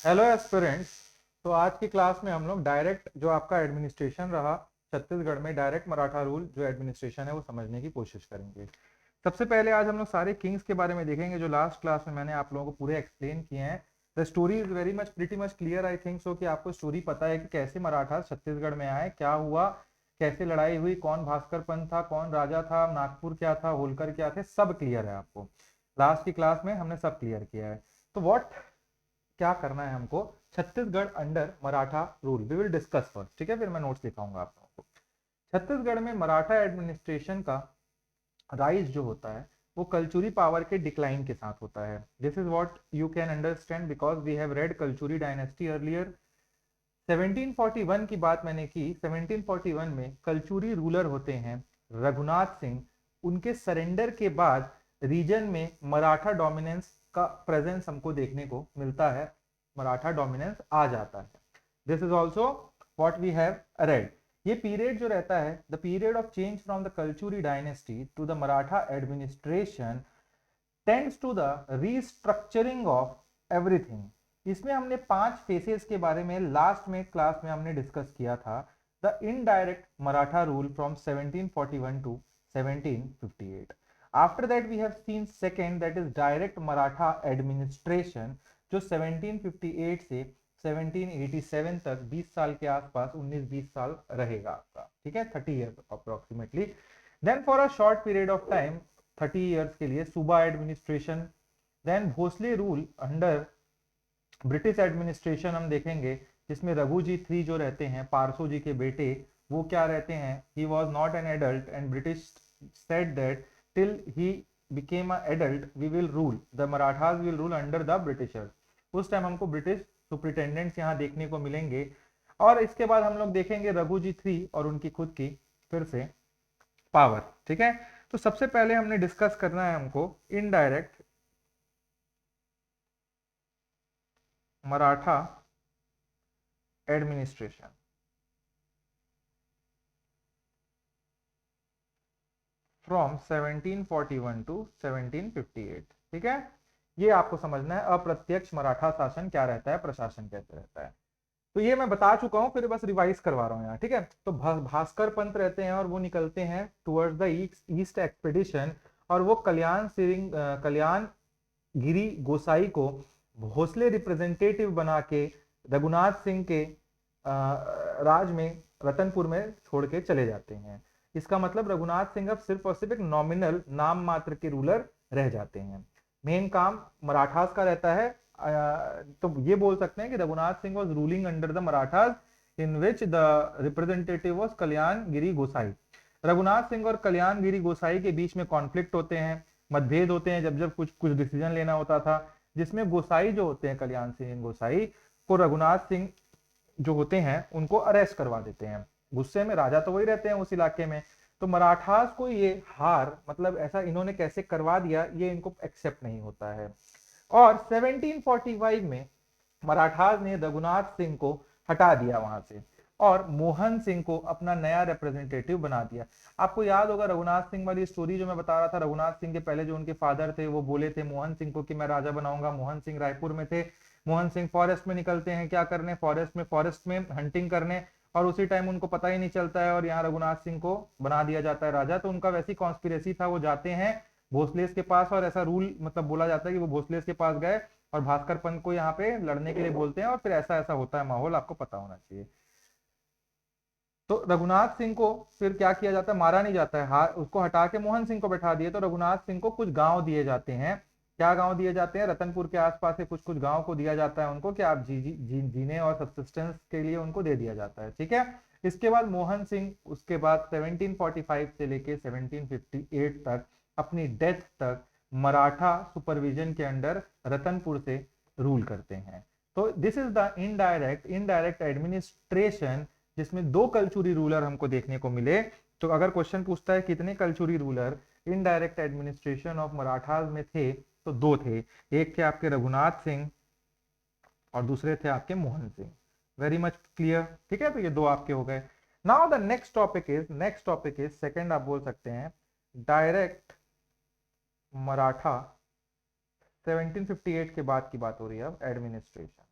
Hello aspirants. तो आज की क्लास में हम लोग डायरेक्ट जो आपका एडमिनिस्ट्रेशन रहा छत्तीसगढ़ में, डायरेक्ट मराठा रूल जो एडमिनिस्ट्रेशन है वो समझने की कोशिश करेंगे। सबसे पहले आज हम लोग सारे किंग्स के बारे में देखेंगे जो लास्ट क्लास में मैंने आप लोगों को पूरे एक्सप्लेन किए हैं। The story is very much pretty much clear, I think so कि आपको स्टोरी पता है कि कैसे मराठा छत्तीसगढ़ में आए, क्या हुआ, कैसे लड़ाई हुई, कौन भास्कर पंत था, कौन राजा था, नागपुर क्या था, होलकर क्या थे, सब क्लियर है आपको। लास्ट की क्लास में हमने सब क्लियर किया है। तो व्हाट क्या करना है हमको, Chhattisgarh under Maratha rule we will discuss first, ठीक है, फिर मैं नोट्स दिखाऊंगा आप लोगों को। छत्तीसगढ़ में मराठा एडमिनिस्ट्रेशन का राइज जो होता है वो कलचुरी पावर के डिक्लाइन के साथ होता है। This is what you can understand because we have read Kalachuri dynasty earlier. 1741 की बात मैंने की। 1741 में कलचुरी रूलर होते हैं रघुनाथ सिंह। उनके सरेंडर के बाद रीजन में मराठा डोमिनेंस का प्रेजेंस हमको देखने को मिलता है, मराठा डोमिनेंस आ जाता है। This is also what we have read. ये पीरियड जो रहता है, the period of change from the Kalachuri dynasty to the Maratha administration tends to the restructuring of everything. इसमें हमने 5 फेसेस के बारे में लास्ट में क्लास में हमने डिस्कस किया था। The indirect Maratha rule from 1741 to 1758। After that we have seen second, that is direct Maratha administration, जो 1758 से 1787 तक 20 साल के आसपास, 19-20 साल रहेगा आपका, ठीक है, 30 year approximately. Then for a short period of time, 30 years के लिए subah administration. Then Bhosle rule under British administration हम देखेंगे, जिसमें रघु जी थ्री जो रहते हैं, पारसो जी के बेटे, वो क्या रहते हैं, he was not an adult and British said that till he became a adult we will rule, the Marathas will rule under the Britishers. उस टाइम हमको ब्रिटिश सुप्रिटेंडेंट्स यहाँ देखने को मिलेंगे। और इसके बाद हम लोग देखेंगे रघु जी थ्री और उनकी खुद की फिर से पावर, ठीक है। तो सबसे पहले हमने डिस्कस करना है हमको indirect Maratha administration from 1741 to 1758, ठीक है। ये आपको समझना है अप्रत्यक्ष मराठा शासन क्या रहता है, प्रशासन कैसे रहता है। तो ये मैं बता चुका हूं, फिर बस रिवाइज करवा रहा हूं यहाँ, ठीक है। तो भास्कर पंत रहते हैं और वो निकलते हैं टुवर्ड्स द ईस्ट एक्सपेडिशन, और वो कल्याण गिरी गोसाई को भोसले रिप्रेजेंटेटिव बना के रघुनाथ सिंह के राज में रतनपुर में छोड़ के चले जाते हैं। इसका मतलब रघुनाथ सिंह अब सिर्फ और सिर्फ एक नॉमिनल नाम मात्र के रूलर रह जाते हैं। मेन काम मराठास का रहता है। तो ये बोल सकते हैं कि Raghunath Singh was ruling under the Marathas in which the representative was Kalyan Giri Gosai. Raghunath Singh और कल्याण गिरी गोसाई के बीच में कॉन्फ्लिक्ट होते हैं, मतभेद होते हैं, जब जब कुछ कुछ डिसीजन लेना होता था, जिसमें गोसाई जो होते हैं, कल्याण सिंह गोसाई को रघुनाथ सिंह जो होते हैं उनको अरेस्ट करवा देते हैं। गुस्से में, राजा तो वही रहते हैं उस इलाके में। तो मराठास को ये हार, मतलब ऐसा इन्होंने कैसे करवा दिया, ये इनको एक्सेप्ट नहीं होता है। और 1745 में मराठास ने रघुनाथ सिंह को हटा दिया वहां से और मोहन सिंह को अपना नया रिप्रेजेंटेटिव बना दिया। आपको याद होगा रघुनाथ सिंह वाली स्टोरी जो मैं बता रहा था, रघुनाथ सिंह के पहले जो उनके फादर थे वो बोले थे मोहन सिंह को कि मैं राजा बनाऊंगा। मोहन सिंह रायपुर में थे। मोहन सिंह फॉरेस्ट में निकलते हैं, क्या करने, फॉरेस्ट में हंटिंग करने, और उसी टाइम उनको पता ही नहीं चलता है और यहाँ रघुनाथ सिंह को बना दिया जाता है राजा। तो उनका वैसी कॉन्स्पिरेसी था, वो जाते हैं भोसलेस के पास और ऐसा रूल, मतलब बोला जाता है कि वो भोसलेस के पास गए और भास्कर पंत को यहाँ पे लड़ने के लिए बोलते हैं, और फिर ऐसा ऐसा होता है माहौल, आपको पता होना चाहिए। तो रघुनाथ सिंह को फिर क्या किया जाता है, मारा नहीं जाता है, उसको हटा के मोहन सिंह को बैठा दिए। तो रघुनाथ सिंह को कुछ गांव दिए जाते हैं। क्या गांव दिए जाते हैं, रतनपुर के आसपास से कुछ कुछ गांव को दिया जाता है उनको, कि आप जीने और सब्सिस्टेंस के लिए उनको दे दिया जाता है, ठीक है। इसके बाद मोहन सिंह उसके बाद 1745 से लेके 1758 तक, अपनी डेथ तक, मराठा सुपरविजन के अंडर रतनपुर से रूल करते हैं। तो this is the indirect administration, जिसमें 2 कलचुरी रूलर हमको देखने को मिले। तो अगर क्वेश्चन पूछता है कितने Kalachuri ruler indirect administration of Marathas में थे, तो 2 थे। एक थे आपके रघुनाथ सिंह और दूसरे थे आपके Mohan Singh. Very much clear, ठीक है। तो ये 2 आपके हो गए। Now the next topic is second, आप बोल सकते हैं डायरेक्ट मराठा। 1758 के बाद की बात हो रही है अब, एडमिनिस्ट्रेशन।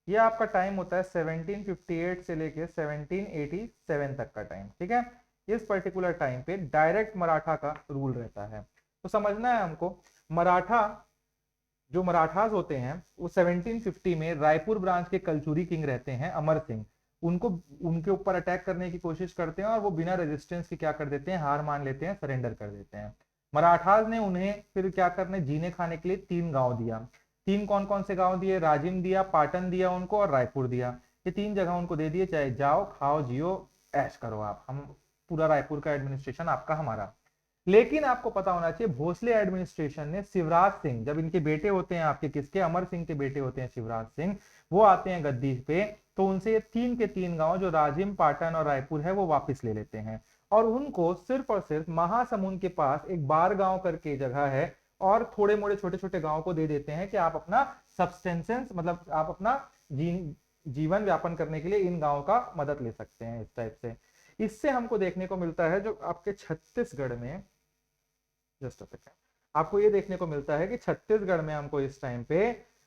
ये आपका टाइम होता है 1758 से लेके 1787 तक का टाइम, ठीक है। इस पर्टिकुलर टाइम पे डायरेक्ट मराठा का रूल रहता है। तो समझना है हमको, मराठा जो मराठास होते हैं वो 1750 में रायपुर ब्रांच के कलचुरी किंग रहते हैं अमर सिंह, उनको उनके ऊपर अटैक करने की कोशिश करते हैं और वो बिना रेजिस्टेंस के क्या कर देते हैं, हार मान लेते हैं, सरेंडर कर देते हैं। मराठास ने उन्हें फिर क्या करने, जीने खाने के लिए 3 गांव दिया। 3 कौन कौन से गांव दिए, राजिम दिया, पाटन दिया उनको और रायपुर दिया। ये 3 जगह उनको दे दिए, चाहे जाओ खाओ जियो ऐश करो आप, हम पूरा रायपुर का एडमिनिस्ट्रेशन आपका हमारा। लेकिन आपको पता होना चाहिए भोसले एडमिनिस्ट्रेशन ने शिवराज सिंह, जब इनके बेटे होते हैं आपके, किसके, अमर सिंह के बेटे होते हैं शिवराज सिंह, वो आते हैं गद्दी पे, तो उनसे ये 3 के 3 गांव जो राजिम, पाटन और रायपुर है वो वापस ले लेते हैं और उनको सिर्फ और सिर्फ महासमुंद के पास एक बार गांव करके जगह है और थोड़े मोड़े छोटे छोटे गांव को दे देते हैं कि आप अपना सब्सटेंसेंस, मतलब आप अपना जीवन व्यापन करने के लिए इन गांव का मदद ले सकते हैं, इस टाइप से। इससे हमको देखने को मिलता है जो आपके छत्तीसगढ़ में, जस्ट अ सेकेंड, आपको ये देखने को मिलता है कि छत्तीसगढ़ में हमको इस टाइम पे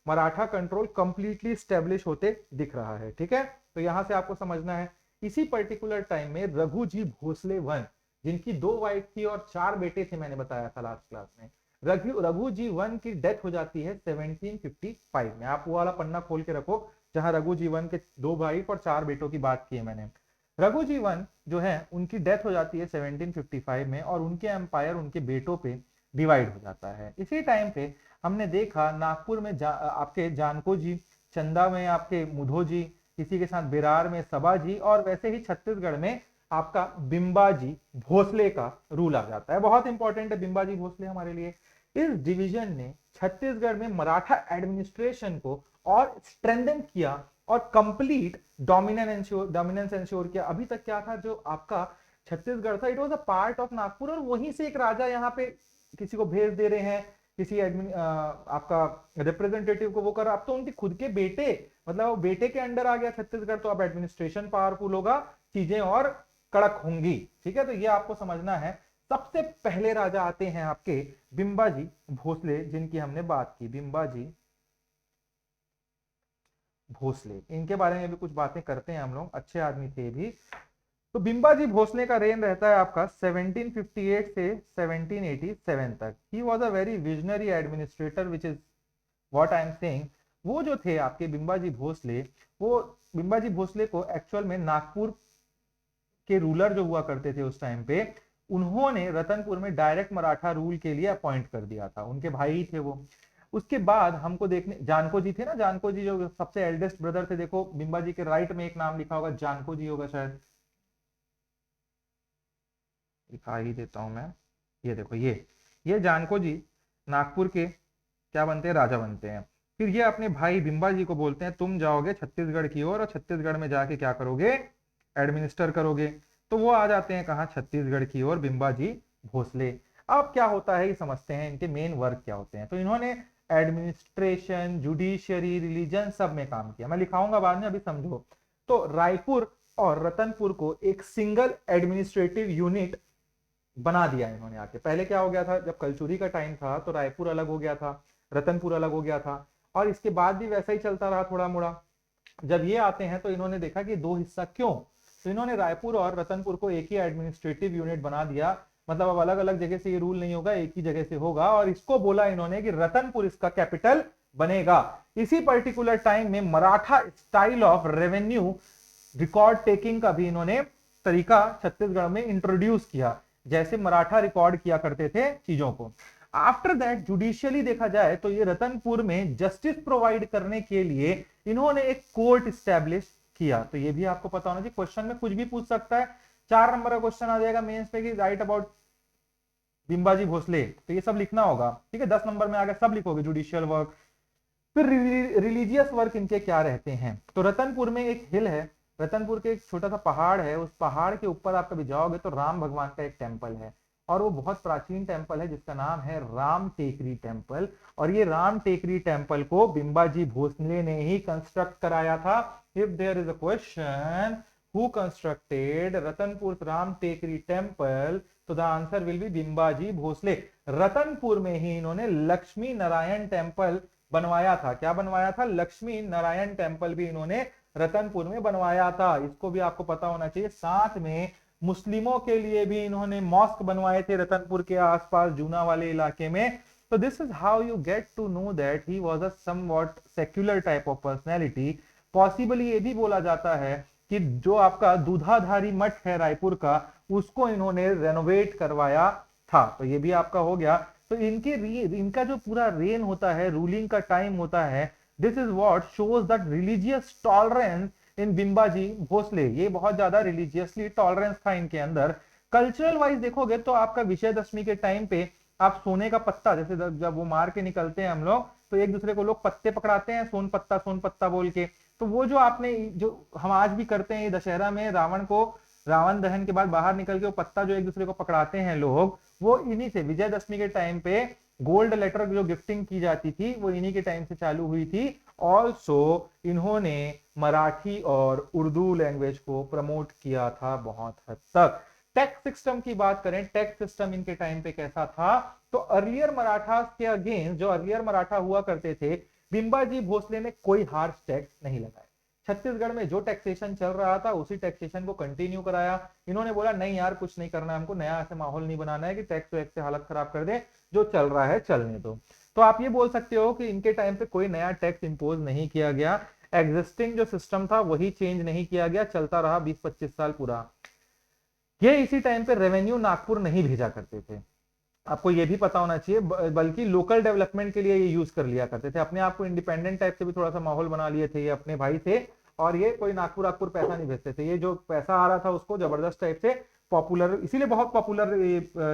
मराठा कंट्रोल कंप्लीटली स्टेब्लिश होते दिख रहा है, ठीक है। तो यहां से आपको समझना है इसी पर्टिकुलर टाइम में रघुजी भोसले वन, जिनकी 2 वाइफ थी और 4 बेटे थे, मैंने बताया था लास्ट क्लास में, रघुजी वन की डेथ हो जाती है 1755 में। आप वो वाला पन्ना खोल के रखो जहां रघुजी वन के 2 भाई और 4 बेटों की बात की है मैंने। रघुजी वन जो है उनकी डेथ हो जाती है 1755 में और उनके एम्पायर उनके बेटों पे डिवाइड हो जाता है। इसी टाइम पे हमने देखा नागपुर में आपके जानको जी, चंदा में आपके मुधो जी, किसी के साथ बिरार में सबा जी, और वैसे ही छत्तीसगढ़ में आपका बिंबाजी भोसले का रूल आ जाता है। बहुत इंपॉर्टेंट है बिंबाजी भोसले हमारे लिए। इस डिवीजन ने छत्तीसगढ़ में मराठा एडमिनिस्ट्रेशन को और स्ट्रेंथन किया और कंप्लीट डोमिनेंस इंश्योर किया। अभी तक क्या था, जो आपका छत्तीसगढ़ था, it was a part of Nagpur, और वहीं से एक राजा यहाँ पे किसी को भेज दे रहे हैं, किसी आपका रिप्रेजेंटेटिव को वो कर, अब तो उनके खुद के बेटे, मतलब वो बेटे के अंडर आ गया छत्तीसगढ़, तो अब एडमिनिस्ट्रेशन पावरफुल होगा, चीजें और कड़क होंगी, ठीक है। तो ये आपको समझना है। सबसे पहले राजा आते हैं आपके बिंबाजी भोसले, जिनकी हमने बात की, बिंबाजी भोसले, इनके बारे में भी कुछ बातें करते हैं हम लोग, अच्छे आदमी थे भी। तो बिंबाजी भोसले का रेन रहता है आपका 1758 से 1787 तक। He was a very visionary administrator, which is what I am saying. वो जो थे आपके बिंबाजी भोसले, वो बिंबाजी भोसले को एक्चुअल में नागपुर के रूलर जो हुआ करते थे उस टाइम पे, उन्होंने रतनपुर में डायरेक्ट मराठा रूल के लिए अपॉइंट कर दिया था, उनके भाई ही थे वो। उसके बाद हमको देखने, जानको जी थे ना, जानको जी जो सबसे एल्डेस्ट ब्रदर थे, देखो बिंबाजी के राइट में एक नाम लिखा होगा, जानको जी होगा शायद, दिखा ही देता हूं मैं। ये देखो, ये जानको जी नागपुर के क्या बनते हैं, राजा बनते हैं। फिर ये अपने भाई बिंबा जी को बोलते हैं तुम जाओगे छत्तीसगढ़ की ओर और छत्तीसगढ़ में जाके क्या करोगे, एडमिनिस्टर करोगे। तो वो आ जाते हैं कहाँ, छत्तीसगढ़ की ओर, बिंबा जी भोसले। अब क्या होता है ये समझते हैं, इनके मेन वर्क क्या होते हैं। तो इन्होंने एडमिनिस्ट्रेशन, जुडिशियरी, रिलीजन सब में काम किया, मैं लिखाऊंगा बाद में, अभी समझो। तो रायपुर और रतनपुर को एक सिंगल एडमिनिस्ट्रेटिव यूनिट बना दिया इन्होंने आके। पहले क्या हो गया था, जब कलचुरी का टाइम था तो रायपुर अलग हो गया था, रतनपुर अलग हो गया था, और इसके बाद भी वैसा ही चलता रहा थोड़ा मोड़ा। जब ये आते हैं तो इन्होंने देखा कि 2 हिस्सा क्यों, तो इन्होंने रायपुर और रतनपुर को एक ही एडमिनिस्ट्रेटिव यूनिट बना दिया। मतलब अब अलग अलग जगह से ये रूल नहीं होगा, एक ही जगह से होगा, और इसको बोला इन्होंने कि रतनपुर इसका कैपिटल बनेगा। इसी पर्टिकुलर टाइम में Maratha style of revenue record taking का भी इन्होंने तरीका छत्तीसगढ़ में इंट्रोड्यूस किया, जैसे मराठा रिकॉर्ड किया करते थे चीजों को। आफ्टर दैट जुडिशियली देखा जाए तो ये रतनपुर में जस्टिस प्रोवाइड करने के लिए इन्होंने एक कोर्ट स्टैब्लिश किया। तो ये भी आपको पता होना चाहिए, क्वेश्चन में कुछ भी पूछ सकता है। 4 नंबर का क्वेश्चन आ जाएगा मेंस पे कि राइट अबाउट बिंबाजी भोसले, तो ये सब लिखना होगा, ठीक है। 10 नंबर में आ गया, सब लिखोगे, जुडिशियल वर्क। फिर रिलीजियस वर्क इनके क्या रहते हैं, तो रतनपुर में एक हिल है, रतनपुर के एक छोटा सा पहाड़ है, उस पहाड़ के ऊपर आप कभी जाओगे तो राम भगवान का एक टेम्पल है, और वो बहुत प्राचीन टेम्पल है जिसका नाम है राम टेकरी टेम्पल। और ये राम टेकरी टेम्पल को बिंबाजी भोसले ने ही कंस्ट्रक्ट कराया था। If there is a question who constructed Ratanpur Ram Tekri temple, तो the answer will be Bimbaji Bhosale. Ratanpur में ही इन्होंने लक्ष्मी नारायण टेम्पल बनवाया था। क्या बनवाया था? लक्ष्मी नारायण टेम्पल भी इन्होंने रतनपुर में बनवाया था, इसको भी आपको पता होना चाहिए। साथ में मुस्लिमों के लिए भी इन्होंने मॉस्क बनवाए थे रतनपुर के आसपास जूना वाले इलाके में। तो this is how you get to know that he was a somewhat secular type of personality. Possibly ये भी बोला जाता है कि जो आपका दूधाधारी मठ है रायपुर का, उसको इन्होंने रेनोवेट करवाया था। तो ये भी आपका हो गया। तो इनका जो पूरा रेन होता है, रूलिंग का टाइम होता है, this is what shows that religious tolerance in Bimbaji Bhosle. ये बहुत ज्यादा रिलीजियसली टॉलरेंस था इनके अंदर। कल्चरल वाइज देखोगे तो आपका विजयदशमी के टाइम पे आप सोने का पत्ता, जैसे जब वो मार के निकलते हैं हम लोग, तो एक दूसरे को लोग पत्ते पकड़ाते हैं, सोन पत्ता बोल के। तो वो जो आपने, जो हम आज भी करते हैं दशहरा में, रावण दहन के बाद बाहर निकल के वो पत्ता जो एक दूसरे को पकड़ाते हैं लोग, वो इन्हीं से विजयदशमी के टाइम पे गोल्ड लेटर जो गिफ्टिंग की जाती थी वो इन्हीं के टाइम से चालू हुई थी। ऑल्सो इन्होंने मराठी और उर्दू लैंग्वेज को प्रमोट किया था बहुत हद तक। टैक्स सिस्टम की बात करें, टैक्स सिस्टम इनके टाइम पे कैसा था? तो अर्लियर मराठा के अगेंस्ट, जो अर्लियर मराठा हुआ करते थे, बिंबाजी भोसले ने कोई हार्श टैक्स नहीं लगाया। छत्तीसगढ़ में जो टैक्सेशन चल रहा था उसी टैक्सेशन को कंटिन्यू कराया। इन्होंने बोला नहीं यार कुछ नहीं करना है, हमको नया ऐसे माहौल नहीं बनाना है कि टैक्स वैक्स से हालत खराब कर दे, जो चल रहा है चलने दो। तो आप ये बोल सकते हो कि इनके टाइम पे कोई नया टैक्स इंपोज नहीं किया गया, एग्जिस्टिंग जो सिस्टम था वही चेंज नहीं किया गया, चलता रहा 20-25 साल पूरा। ये इसी टाइम पे रेवेन्यू नागपुर नहीं भेजा करते थे, आपको ये भी पता होना चाहिए, बल्कि लोकल डेवलपमेंट के लिए ये यूज कर लिया करते थे। अपने आप को इंडिपेंडेंट टाइप से भी थोड़ा सा माहौल बना लिए थे ये अपने भाई थे, और ये कोई नागपुर पैसा नहीं भेजते थे। ये जो पैसा आ रहा था उसको जबरदस्त टाइप से पॉपुलर, इसीलिए बहुत पॉपुलर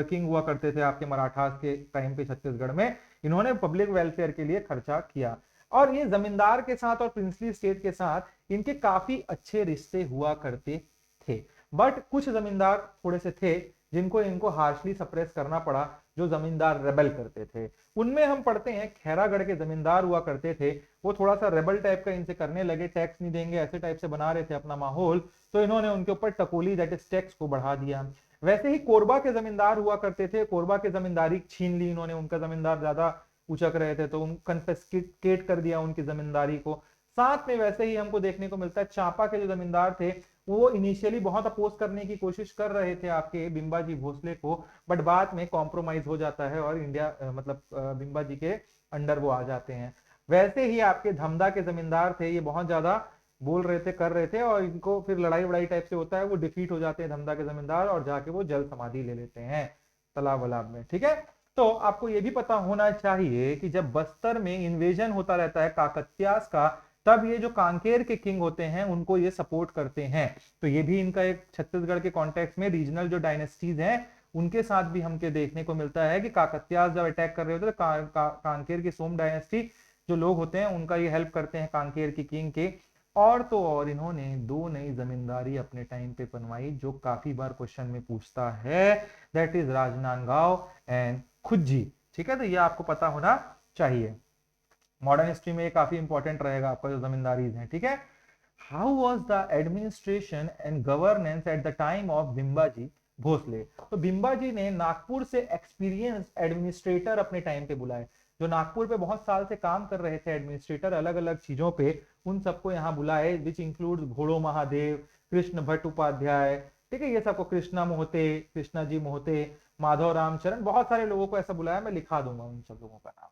किंग हुआ करते थे आपके मराठास के टाइम पे छत्तीसगढ़ में। इन्होंने पब्लिक वेलफेयर के लिए खर्चा किया, और ये जमींदार के साथ और प्रिंसली स्टेट के साथ इनके काफी अच्छे रिश्ते हुआ करते थे। बट कुछ जमींदार थोड़े से थे जिनको इनको हार्शली सप्रेस करना पड़ा, जो जमींदार रेबल करते थे। उनमें हम पढ़ते हैं खैरागढ़ के जमींदार हुआ करते थे, वो थोड़ा सा रेबल टाइप का इनसे करने लगे, टैक्स नहीं देंगे ऐसे टाइप से बना रहे थे अपना माहौल, तो इन्होंने उनके ऊपर टकोली दैट इज टैक्स को बढ़ा दिया। वैसे ही कोरबा के जमींदार हुआ करते थे, कोरबा के जमींदारी छीन ली इन्होंने, उनका जमींदार ज्यादा उचक रहे थे तो कन्फिस्केट कर दिया उनकी जमींदारी को। साथ में वैसे ही हमको देखने को मिलता है चांपा के जो जमींदार थे वो इनिशियली बहुत अपोज करने की कोशिश कर रहे थे आपके बिंबाजी भोसले को, बट बाद में कॉम्प्रोमाइज हो जाता है और इंडिया मतलब बिंबाजी के अंडर वो आ जाते हैं। वैसे ही आपके धमदा के जमींदार थे, ये बहुत ज्यादा बोल रहे थे कर रहे थे, और इनको फिर लड़ाई वड़ाई टाइप से होता है, वो डिफीट हो जाते हैं धमदा के जमींदार, और जाके वो जल समाधि ले लेते हैं तालाब वलाब में। ठीक है, तो आपको ये भी पता होना चाहिए कि जब बस्तर में इन्वेजन होता रहता है काकत्यास का, तब ये जो कांकेर के किंग होते हैं उनको ये सपोर्ट करते हैं। तो ये भी इनका एक छत्तीसगढ़ के कॉन्टेक्स्ट में रीजनल जो डायनेस्टीज हैं उनके साथ भी हमके देखने को मिलता है कि काकत्यास जब अटैक कर रहे होते हैं तो कांकेर की सोम डायनेस्टी जो लोग होते हैं उनका ये हेल्प करते हैं कांकेर की किंग के। और तो और इन्होंने 2 नई जमींदारी अपने टाइम पे बनवाई जो काफी बार क्वेश्चन में पूछता है, that is Rajnandgaon and Khujji. ठीक है, तो ये आपको पता होना चाहिए, मॉडर्न हिस्ट्री में ये काफी इंपॉर्टेंट रहेगा आपका जो जमींदारीज हैं। ठीक है, how was the administration and governance at the time of Bimbaji Bhosle? तो बिंबाजी ने नागपुर से एक्सपीरियंस एडमिनिस्ट्रेटर अपने टाइम पे बुलाए, जो नागपुर पे बहुत साल से काम कर रहे थे एडमिनिस्ट्रेटर अलग अलग चीजों पे, उन सबको यहाँ बुलाए, विच इंक्लूड्स घोड़ो महादेव, कृष्ण भट्ट उपाध्याय, ठीक है, ये सबको कृष्णा मोहते, कृष्णा जी मोहते, माधव रामचरण, बहुत सारे लोगों को ऐसा बुलाया, मैं लिखा दूंगा उन सब लोगों का नाम।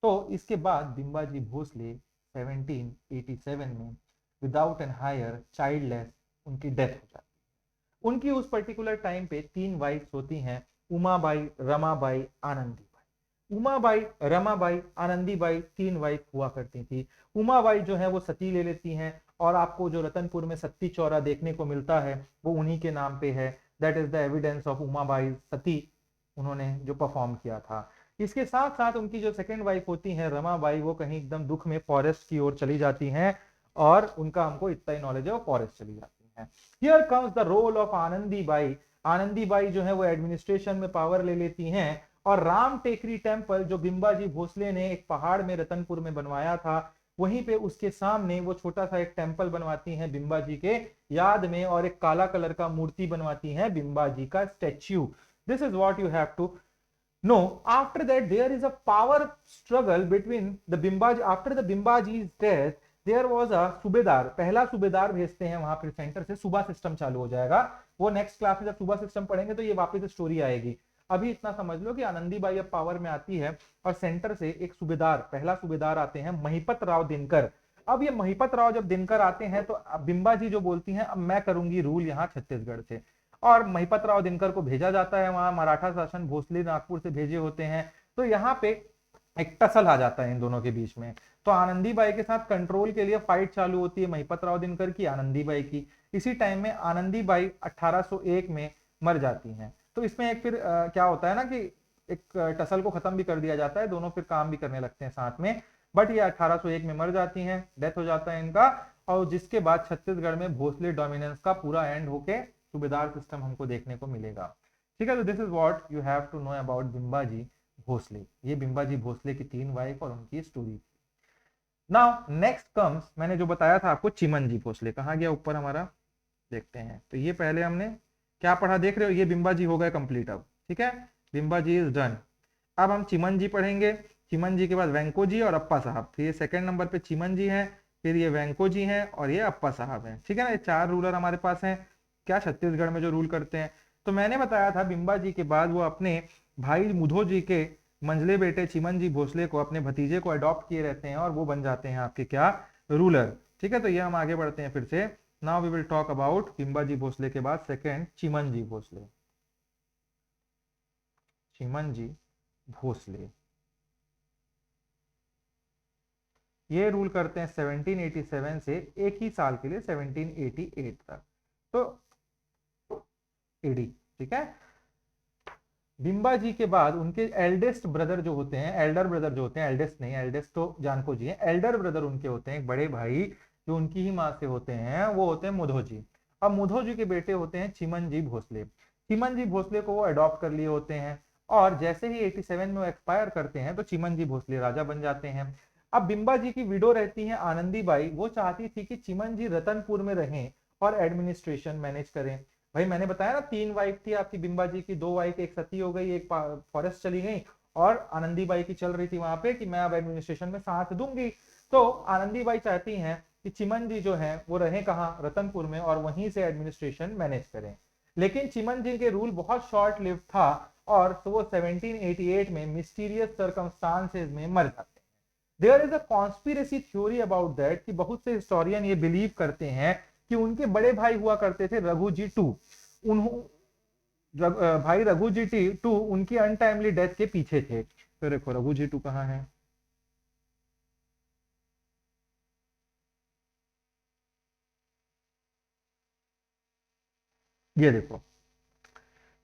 तो इसके बाद बिंबाजी भोसले 1787 में विदाउट एन हायर चाइल्डलेस उनकी डेथ हो जाती है। उनकी उस पर्टिकुलर टाइम पे 3 वाइफ्स होती हैं, Umabai, Ramabai, Anandi by. Umabai, Ramabai, Anandi by 3 wife हुआ करती थी। उमाबाई जो है वो सती ले लेती हैं, और आपको जो रतनपुर में सती चौरा देखने को मिलता है वो उन्हीं के नाम पे है, that is the evidence of Umabai Sati, उन्होंने जो परफॉर्म किया था। इसके साथ साथ उनकी जो सेकंड वाइफ होती हैं रमाबाई, वो कहीं एकदम दुख में फॉरेस्ट की ओर चली जाती हैं, और उनका हमको इतना ही नॉलेज है वो फॉरेस्ट चली जाती हैं। Here comes the role of Anandi Bai. Anandi Bai जो है वो एडमिनिस्ट्रेशन में पावर ले लेती हैं, और राम टेकरी टेम्पल जो बिंबाजी भोसले ने एक पहाड़ में रतनपुर में बनवाया था, वहीं पे उसके सामने वो छोटा सा एक टेम्पल बनवाती हैं बिंबाजी के याद में, और एक काला कलर का मूर्ति बनवाती हैं बिंबाजी का statue. This is what you have to No, after that there is a power struggle between the Bimbaji. After the Bimbaji's death, there was a सूबेदार, पहला सूबेदार भेजते हैं वहां पर सेंटर से, सुबह सिस्टम चालू हो जाएगा। वो नेक्स्ट क्लास में जब सुबह सिस्टम पढ़ेंगे तो ये वापस स्टोरी आएगी। अभी इतना समझ लो कि आनंदीबाई अब पावर में आती है और सेंटर से एक सूबेदार, पहला सूबेदार आते हैं महिपत राव दिनकर। अब ये महिपत राव जब दिनकर आते हैं तो बिंबाजी जो बोलती हैं अब मैं करूंगी रूल यहाँ छत्तीसगढ़ से, और महिपत राव दिनकर को भेजा जाता है वहां। मराठा शासन भोसले नागपुर से भेजे होते हैं, तो यहाँ पे एक टसल आ जाता है इन दोनों के बीच में। तो आनंदीबाई के साथ कंट्रोल के लिए फाइट चालू होती है महिपत राव दिनकर की, आनंदीबाई की। इसी टाइम में आनंदीबाई 1801 में मर जाती हैं। तो इसमें एक फिर क्या होता है ना कि एक टसल को खत्म भी कर दिया जाता है, दोनों फिर काम भी करने लगते हैं साथ में। बट ये 1801 में मर जाती हैं, डेथ हो जाता है इनका, और जिसके बाद छत्तीसगढ़ में भोसले डोमिनेंस का पूरा एंड होके सूबेदार सिस्टम हमको देखने को मिलेगा। ठीक है, तो this is what you have to know about Bimbaji Bhosle. ये बिंबाजी भोसले की 3 वाइफ और उनकी स्टोरी। नाउ नेक्स्ट कम्स, मैंने जो बताया था आपको चिमनजी भोसले, कहाँ गया ऊपर हमारा, देखते हैं। तो ये पहले हमने क्या पढ़ा देख रहे हो, ये बिंबाजी हो गए कंप्लीट अब। ठीक है, बिंबाजी इज डन। अब हम चिमनजी पढ़ेंगे। चिमनजी के बाद वेंको जी और अप्पा साहब। फिर ये सेकंड नंबर पे चिमनजी है, फिर ये वेंको जी हैं और ये अप्पा साहब हैं। ठीक है ना, ये 4 रूलर हमारे पास हैं क्या छत्तीसगढ़ में जो रूल करते हैं। तो मैंने बताया था बिंबाजी के बाद वो अपने भाई मुधो जी के मंझले बेटे चिमनजी भोसले को, अपने भतीजे को अडॉप्ट किए रहते हैं और वो बन जाते हैं आपके क्या, रूलर। ठीक है, तो ये हम आगे बढ़ते हैं फिर से। Now we will talk about Bimbaji Bhosle के बाद सेकेंड चिमनजी भोसले। चिमनजी भोसले ये रूल करते हैं 1787 से एक ही साल के लिए 1788 तक, तो एडी। ठीक है, बिंबाजी के बाद उनके एल्डेस्ट ब्रदर जो होते हैं, एल्डर ब्रदर जो होते हैं, एल्डेस्ट नहीं, एल्डेस्ट तो जानको जी हैं, एल्डर ब्रदर उनके होते हैं, एक बड़े भाई जो उनकी ही माँ से होते हैं, वो होते हैं मुधो जी। अब मुधो जी के बेटे होते हैं चिमनजी भोसले। चिमनजी भोसले को वो अडॉप्ट कर लिए होते हैं, और जैसे ही 87 में वो एक्सपायर करते हैं तो चिमनजी भोसले राजा बन जाते हैं। अब बिंबाजी की विडो रहती है आनंदीबाई, वो चाहती थी कि चिमनजी रतनपुर में रहें और एडमिनिस्ट्रेशन मैनेज करें। भाई मैंने बताया ना 3 वाइफ थी आपकी बिंबाजी की, 2 वाइफ, एक सती हो गई, एक फॉरेस्ट चली गई, और आनंदीबाई की चल रही थी वहां पे कि मैं अब एडमिनिस्ट्रेशन में साथ दूंगी। तो आनंदीबाई चाहती हैं कि चिमनजी जो है वो रहे कहाँ, रतनपुर में, और वहीं से एडमिनिस्ट्रेशन मैनेज करें। लेकिन चिमनजी के रूल बहुत शॉर्ट लिव था, और तो वो 1788 में मिस्टीरियस सर्कमस्टांसेस में मर जाते हैं। There is a conspiracy theory about that, कि बहुत से हिस्टोरियन ये बिलीव करते हैं कि उनके बड़े भाई हुआ करते थे रघु जी टू, भाई रघु जी टू उनकी अनटाइमली डेथ के पीछे थे। तो देखो रघु जी टू कहाँ है, ये देखो,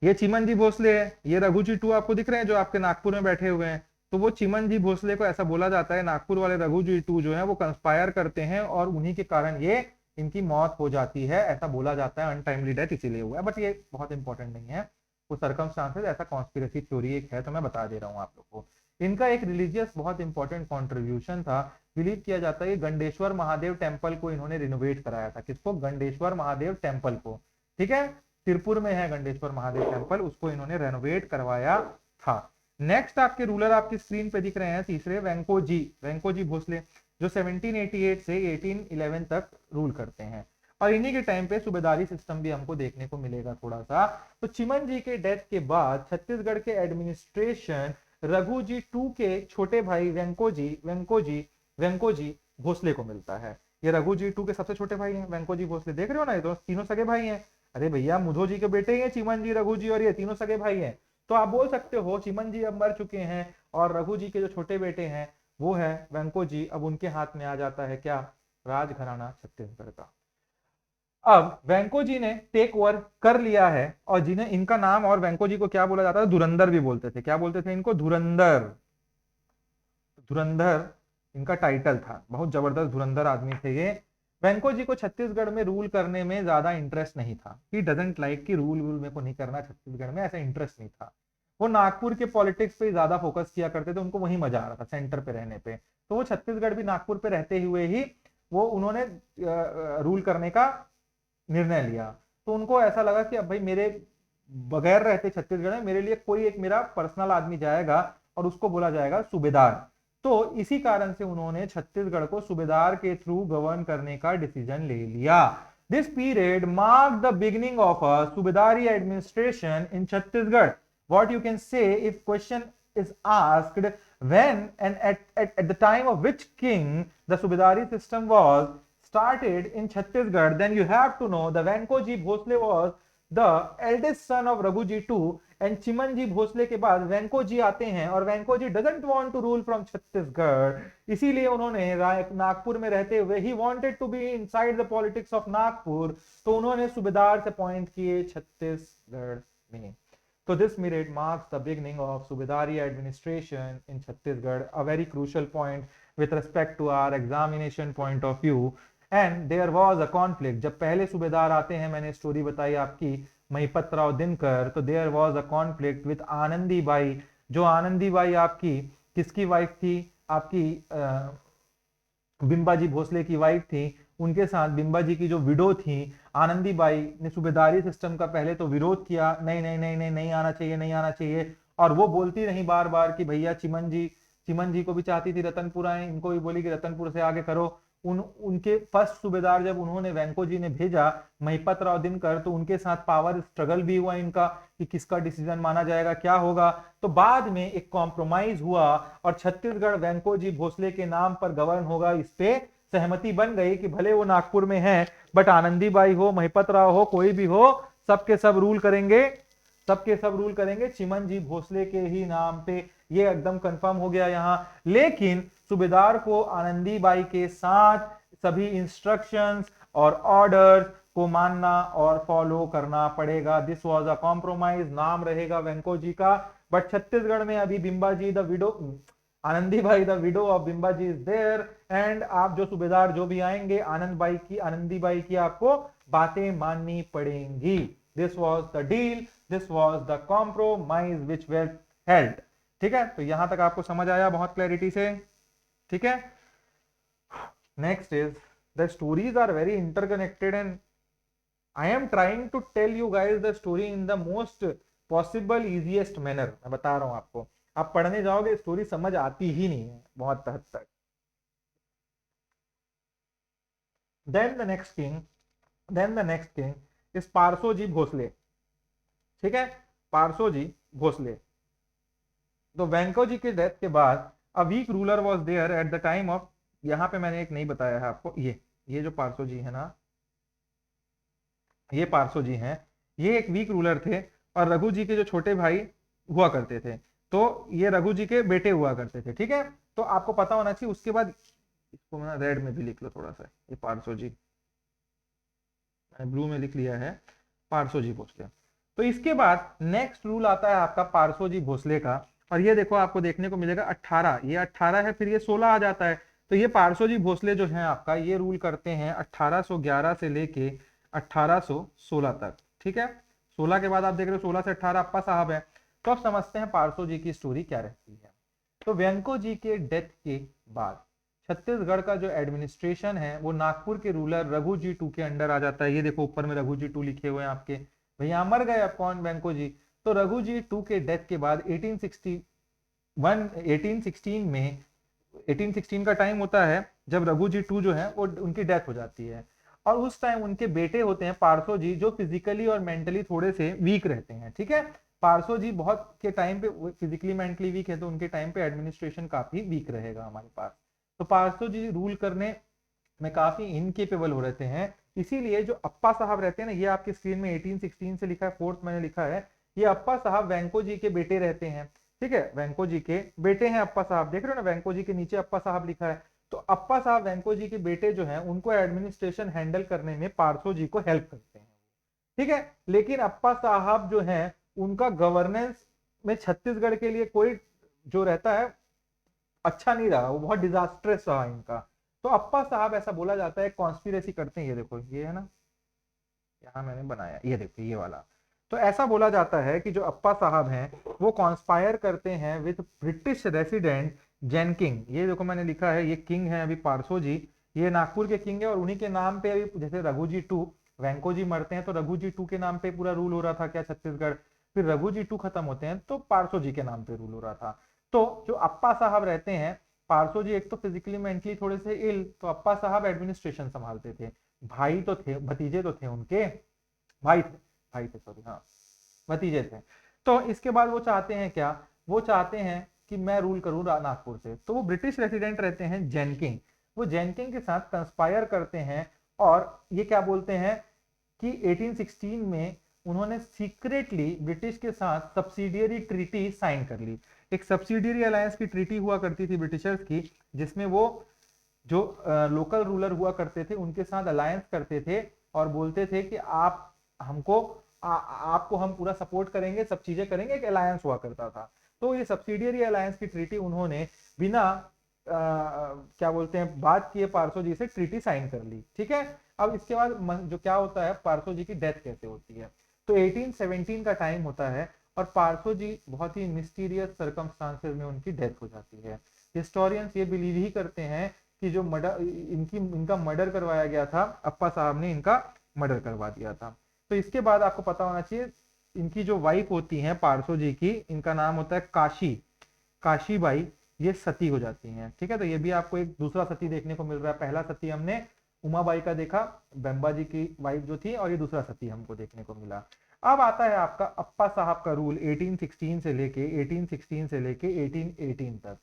ये चिमनजी भोसले है, ये रघु जी टू आपको दिख रहे हैं जो आपके नागपुर में बैठे हुए हैं। तो वो चिमनजी भोसले को ऐसा बोला जाता है, नागपुर वाले रघु जी टू जो है वो कंस्पायर करते हैं और उन्हीं के कारण ये इनकी मौत हो जाती है, ऐसा बोला जाता है, अनटाइमली डेथ इसीलिए हुआ है। बट ये बहुत इंपॉर्टेंट नहीं है, वो सर्कमस्टांसेस, ऐसा कॉन्स्पिरेसी थ्योरी एक है, तो मैं बता दे रहा हूँ आप लोग को। इनका एक रिलीजियस बहुत इंपॉर्टेंट कॉन्ट्रीब्यूशन था। बिलीव किया जाता है कि गंडेश्वर महादेव टेम्पल को इन्होंने रिनोवेट कराया था। किसको, गंडेश्वर महादेव टेम्पल को। ठीक है, तिरपुर में है गंडेश्वर महादेव टेम्पल, उसको इन्होंने रेनोवेट करवाया था। नेक्स्ट आपके रूलर आपकी स्क्रीन पे दिख रहे हैं तीसरे, वेंको जी भोसले, जो 1788 से 1811 तक रूल करते हैं, और इन्हीं के टाइम पे सूबेदारी सिस्टम भी हमको देखने को मिलेगा थोड़ा सा। तो चिमनजी के डेथ के बाद छत्तीसगढ़ के एडमिनिस्ट्रेशन रघु जी टू के छोटे भाई वेंको जी भोसले को मिलता है। ये रघु जी टू के सबसे छोटे भाई हैं वेंको जी भोसले, देख रहे हो ना, ये तो तीनों सगे भाई हैं। अरे भैया मुधो जी के बेटे ही हैं चिमनजी, रघु जी, और ये तीनों सगे भाई हैं। तो आप बोल सकते हो चिमनजी अब मर चुके हैं और रघु जी के जो छोटे बेटे हैं वो है वेंको जी, अब उनके हाथ में आ जाता है क्या, राजघराना छत्तीसगढ़ का। अब वेंको जी ने टेक ओवर कर लिया है, और जिन्हें इनका नाम, और वेंको जी को क्या बोला जाता है, धुरंधर भी बोलते थे। क्या बोलते थे इनको, धुरंधर। धुरंधर इनका टाइटल था, बहुत जबरदस्त धुरंधर आदमी थे ये। वेंको जी को छत्तीसगढ़ में रूल करने में ज्यादा इंटरेस्ट नहीं था, ही डजंट लाइक कि रूल मेरे को नहीं करना छत्तीसगढ़ में, ऐसा इंटरेस्ट नहीं था। वो नागपुर के पॉलिटिक्स पे ज्यादा फोकस किया करते थे, उनको वही मजा आ रहा था सेंटर पे रहने पे। तो वो छत्तीसगढ़ भी नागपुर पे रहते हुए ही वो उन्होंने रूल करने का निर्णय लिया। तो उनको ऐसा लगा कि अब भाई मेरे बगैर रहते छत्तीसगढ़ में मेरे लिए कोई एक मेरा पर्सनल आदमी जाएगा और उसको बोला जाएगा सूबेदार। तो इसी कारण से उन्होंने छत्तीसगढ़ को सूबेदार के थ्रू गवर्न करने का डिसीजन ले लिया। This period mark the beginning of a subedari administration in Chhattisgarh. What you can say if question is asked when and at the time of which king the Subedari system was started in Chhattisgarh, then you have to know the Venkoji Bhosle was the eldest son of Raghuji II and Chimanji Bhosle के बाद वेंकोजी आते हैं और Venkoji doesn't want to rule from Chhattisgarh, इसीलिए उन्होंने नागपुर में रहते हुए he wanted to be inside the politics of Nagpur, तो उन्होंने सूबेदार से अपॉइंट किए छत्तीसगढ़ में। So this period marks the beginning of Subedari administration in Chhattisgarh, a very crucial point with respect to our examination point of view. And there was a conflict. जब पहले सूबेदार आते हैं, मैंने स्टोरी बताई आपकी महिपत राव दिनकर, तो there was a conflict with Anandi Bai. जो आनंदी बाई आपकी किसकी वाइफ थी? आपकी बिंबाजी भोसले की वाइफ थी। उनके साथ बिंबाजी की जो विडो थी आनंदी बाई ने सूबेदारी सिस्टम का पहले तो विरोध किया, नहीं नहीं नहीं नहीं नहीं आना चाहिए, नहीं आना चाहिए। और वो बोलती रही बार बार कि भैया चिमन जी को भी चाहती थी रतनपुर आए, इनको भी बोली कि रतनपुर से आगे करो। उनके फर्स्ट सूबेदार जब उन्होंने वेंको जी ने भेजा महिपत राव दिनकर, तो उनके साथ पावर स्ट्रगल भी हुआ इनका कि किसका डिसीजन माना जाएगा, क्या होगा। तो बाद में एक कॉम्प्रोमाइज हुआ और छत्तीसगढ़ वेंको जी भोसले के नाम पर गवर्न होगा, इस पे सहमति बन गई कि भले वो नागपुर में है बट आनंदी बाई हो, महिपत राव हो, कोई भी हो, सबके सब रूल करेंगे, सबके सब रूल करेंगे चिमन जी भोसले के ही नाम पे। ये एकदम कंफर्म हो गया यहां। लेकिन सूबेदार को आनंदी बाई के साथ सभी इंस्ट्रक्शंस और ऑर्डर्स को मानना और फॉलो करना पड़ेगा। This was a compromise. नाम रहेगा वेंको जी का, बट छत्तीसगढ़ में अभी Bimbaji the widow, Anandi Bai the widow of Bimbaji is there. And आप जो सूबेदार जो भी आएंगे आनंदी बाई की आपको बातें माननी पड़ेंगी। This was the deal, this was the compromise which were held. ठीक है, तो यहां तक आपको समझ आया बहुत क्लैरिटी से? ठीक है। Next is the stories are very interconnected and I am trying to tell you guys the story in the most possible easiest manner. मैं बता रहा हूं आपको, आप पढ़ने जाओगे स्टोरी समझ आती ही नहीं है बहुत हद तक। Then the next king is Parsoji Bhosale. ठीक है, पारसो जी भोसले। तो वेंको जी के डेथ के बाद a weak ruler was there at the time of, यहां पे मैंने एक नहीं बताया है आपको, ये जो पारसो जी है ना, ये पारसो जी हैं, ये एक वीक रूलर थे और रघु जी के जो छोटे भाई हुआ करते थे, तो ये रघु जी के बेटे हुआ करते थे। ठीक है, तो आपको पता होना चाहिए। उसके बाद इसको मैं रेड में भी लिख लो थोड़ा सा, ये पारसो जी, मैंने ब्लू में लिख लिया है पारसो जी भोसले। तो इसके बाद नेक्स्ट रूल आता है आपका पारसो जी भोसले का, और ये देखो आपको देखने को मिलेगा 18, ये 18 है, फिर ये 16 आ जाता है। तो ये पारसो जी भोसले जो है आपका, ये रूल करते हैं 1811 से लेके 1816 तक। ठीक है, 16 के बाद आप देख रहे हो 16 से 18 अप्पा साहब है। तो अब समझते हैं पारसो जी की स्टोरी क्या रहती है। तो वेंको जी के डेथ के बाद छत्तीसगढ़ का जो एडमिनिस्ट्रेशन है वो नागपुर के रूलर रघु जी टू के अंडर आ जाता है। ये देखो ऊपर में रघु जी टू लिखे हुए हैं आपके, भैया मर गए अब कौन, वेंको जी। तो रघु जी टू के डेथ के बाद 1816 का टाइम होता है जब रघु जी टू जो है वो उनकी डेथ हो जाती है। और उस टाइम उनके बेटे होते हैं पारसो जी, जो फिजिकली और मेंटली थोड़े से वीक रहते हैं। ठीक है, पारसो जी बहुत के टाइम पे फिजिकली मेंटली वीक है, तो उनके टाइम पे एडमिनिस्ट्रेशन काफी वीक रहेगा हमारे पास। तो पारसो जी रूल करने में काफी इनकेपेबल हो रहते हैं। इसीलिए जो अप्पा साहब रहते हैं ना, ये आपकी स्क्रीन में 1816 से लिखा है, फोर्थ मैंने लिखा है, ये अप्पा साहब वेंको जी के बेटे रहते हैं। ठीक है, वेंको जी के बेटे हैं अप्पा साहब, देख रहे हो ना, वेंको जी के नीचे अप्पा साहब लिखा है। तो अप्पा साहब वेंको जी के बेटे जो हैं, उनको एडमिनिस्ट्रेशन हैंडल करने में पारसो जी को हेल्प करते हैं। ठीक है, लेकिन अप्पा साहब जो हैं उनका गवर्नेंस में छत्तीसगढ़ के लिए कोई जो रहता है अच्छा नहीं रहा, वो बहुत डिजास्ट्रस रहा इनका। तो अप्पा साहब ऐसा बोला जाता है कॉन्स्पिरेसी करते हैं, ये देखो ये है ना, यहाँ मैंने बनाया, ये देखो ये वाला। तो ऐसा बोला जाता है कि जो अप्पा साहब हैं वो कॉन्स्पायर करते हैं विद ब्रिटिश रेसिडेंट जेनकिंग। ये देखो मैंने लिखा है, ये किंग है अभी पारसो जी, ये नागपुर के किंग है और उन्हीं के नाम पे अभी जैसे रघु जी टू वेंको जी मरते हैं तो रघु जी टू के नाम पे पूरा रूल हो रहा था क्या छत्तीसगढ़, फिर रघु जी टू खत्म होते हैं तो पारसो जी के नाम पे रूल हो रहा था। तो जो अप्पा साहब रहते हैं, पारसो जी एक तो फिजिकली मेंटली थोड़े से इल, तो अप्पा साहब एडमिनिस्ट्रेशन संभालते थे। भाई तो थे, भतीजे तो थे उनके, भाई थे सॉरी, हाँ भतीजे थे। तो इसके बाद वो चाहते हैं क्या, वो चाहते हैं कि मैं रूल करूं नागपुर से, तो वो ब्रिटिश रेसिडेंट रहते हैं जैनकिंग, वो जैनकिंग के साथ कंस्पायर करते हैं। और ये क्या बोलते हैं कि 1816 में उन्होंने सीक्रेटली ब्रिटिश के साथ सब्सिडियरी ट्रीटी साइन कर ली। एक सब्सिडियरी अलायंस की ट्रीटी हुआ करती थी ब्रिटिशर्स की, जिसमें वो जो लोकल रूलर हुआ करते थे उनके साथ अलायंस करते थे और बोलते थे कि आप हमको आपको हम पूरा सपोर्ट करेंगे, सब चीजें करेंगे, एक अलायंस हुआ करता था। तो ये सब्सिडियरी अलायंस की ट्रीटी उन्होंने बिना क्या बोलते हैं बात किए पारसो जी से ट्रीटी साइन कर ली, ठीक है। अब इसके बाद जो क्या होता है, पारसो जी की डेथ कैसे होती है, तो 1817 का टाइम होता है और पारसो जी बहुत ही मिस्टीरियस सर्कमस्टांसेस में उनकी डेथ हो जाती है। हिस्टोरियंस ये बिलीव ही करते हैं कि जो मर्डर इनका मर्डर करवाया गया था, अप्पा साहब ने इनका मर्डर करवा दिया था। तो इसके बाद आपको पता होना चाहिए, इनकी जो वाइफ होती है पारसो जी की, इनका नाम होता है काशी बाई, ये सती हो जाती हैं, ठीक है। तो ये भी आपको एक दूसरा सती देखने को मिल रहा है, पहला सती हमने उमाबाई का देखा, बेम्बा जी की वाइफ जो थी, और ये दूसरा सती हमको देखने को मिला। अब आता है आपका अप्पा साहब का रूल 1816 से लेके 1818 तक।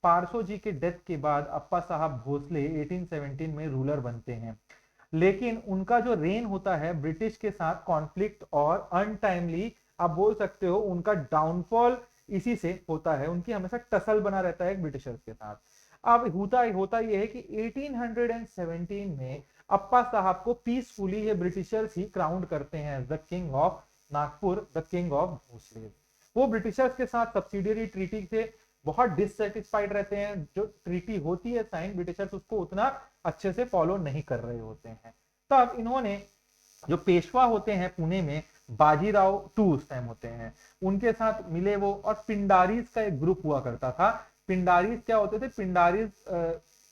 पारसो जी के डेथ के बाद अप्पा साहब भोसले 1817 में रूलर बनते हैं, लेकिन उनका जो रेन होता है ब्रिटिश के साथ कॉन्फ्लिक्ट और अनटाइमली, आप बोल सकते हो उनका डाउनफॉल इसी से होता है, उनकी हमेशा टसल बना रहता है ब्रिटिशर्स के साथ। अब होता होता यह है कि 1817 में अप्पा साहब को पीसफुली ये ब्रिटिशर्स ही क्राउन करते हैं the king of Nagpur, the king of Bhosle. वो ब्रिटिशर्स के साथ सब्सिडियरी ट्रीटी से बहुत डिससेटिस्फाइड रहते हैं, जो ट्रीटी होती है साइन, ब्रिटिशर्स उसको उतना अच्छे से फॉलो नहीं कर रहे होते हैं। तब इन्होंने जो पेशवा होते हैं पुणे में, बाजीराव टू उस टाइम होते हैं, उनके साथ मिले वो, और पिंडारीज का एक ग्रुप हुआ करता था। पिंडारीज क्या होते थे, पिंडारीज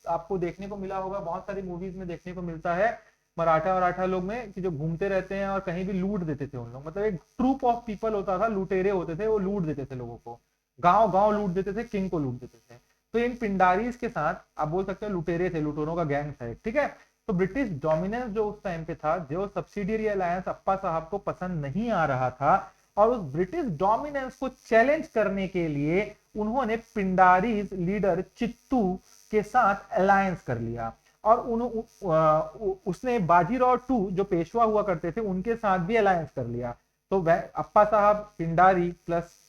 आपको देखने को मिला होगा, बहुत सारी मूवीज में देखने को मिलता है मराठा वराठा लोग में, कि जो घूमते रहते हैं और कहीं भी लूट देते थे उन लोग, मतलब एक ट्रूप ऑफ पीपल होता था, लुटेरे होते थे, वो लूट देते थे लोगों को, गांव गांव लूट देते थे, किंग को लूट देते थे। तो इन पिंडारीज के साथ आप बोल सकते हो लुटेरे थे, लुटेरों का गैंग था, ठीक है। तो ब्रिटिश डोमिनेंस जो उस टाइम पे था, जो सब्सिडियरी अलायंस अप्पा साहब को पसंद नहीं आ रहा था, और उस ब्रिटिश डोमिनेंस को चैलेंज करने के लिए उन्होंने पिंडारीज लीडर चित्तू के साथ अलायंस कर लिया। और उसने बाजीराव टू जो पेशवा हुआ करते थे उनके साथ भी अलायंस कर लिया। तो अप्पा साहब, पिंडारी प्लस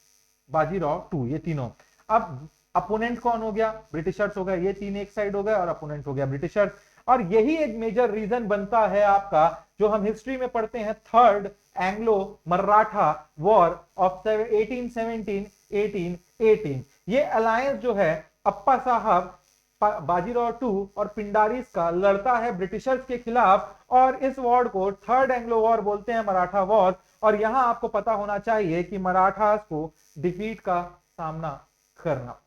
बाजीराव टू, ये तीनों। अब अपोनेंट कौन हो गया, ब्रिटिशर्स हो गए, ये तीन एक साइड हो गए, और अपोनेंट हो गया ब्रिटिशर्स। और यही एक मेजर रीजन बनता है आपका, जो हम हिस्ट्री में पढ़ते हैं, third Anglo Maratha war of 1817-1818। ये अलायंस जो है अप्पा साहब, बाजीराव टू और पिंडारीज का लड़ता है ब्रिटिशर्स के खिलाफ, और इस वॉर को थर्ड एंग्लो वॉर बोलते हैं, मराठा वॉर। और यहां आपको पता होना चाहिए कि मराठास को डिफीट का सामना करना,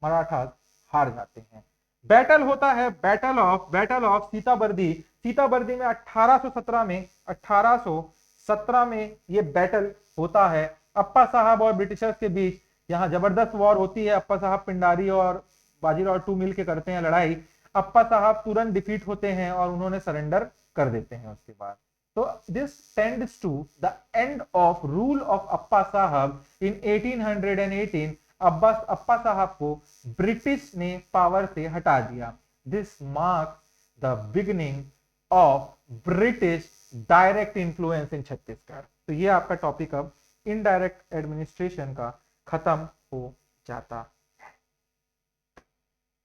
मराठास हार जाते हैं। बैटल होता है बैटल ऑफ सीताबर्दी। सीताबर्दी में 1817 में ये बैटल होता है अप्पा साहब और ब्रिटिशर्स के बीच। यहां जबरदस्त वॉर होती है, अप्पा साहब, पिंडारी और बाजीराव टू मिलके करते हैं लड़ाई। अप्पा साहब तुरंत डिफीट होते हैं और उन्होंने सरेंडर कर देते हैं उसके बाद। तो this tends to the end of rule of Appa Sahab in 1818। अप्पा साहब को ब्रिटिश ने पावर से हटा दिया। This marks the beginning of British direct influence इन छत्तीसगढ़। तो ये आपका टॉपिक अब इनडायरेक्ट एडमिनिस्ट्रेशन का खत्म हो जाता है।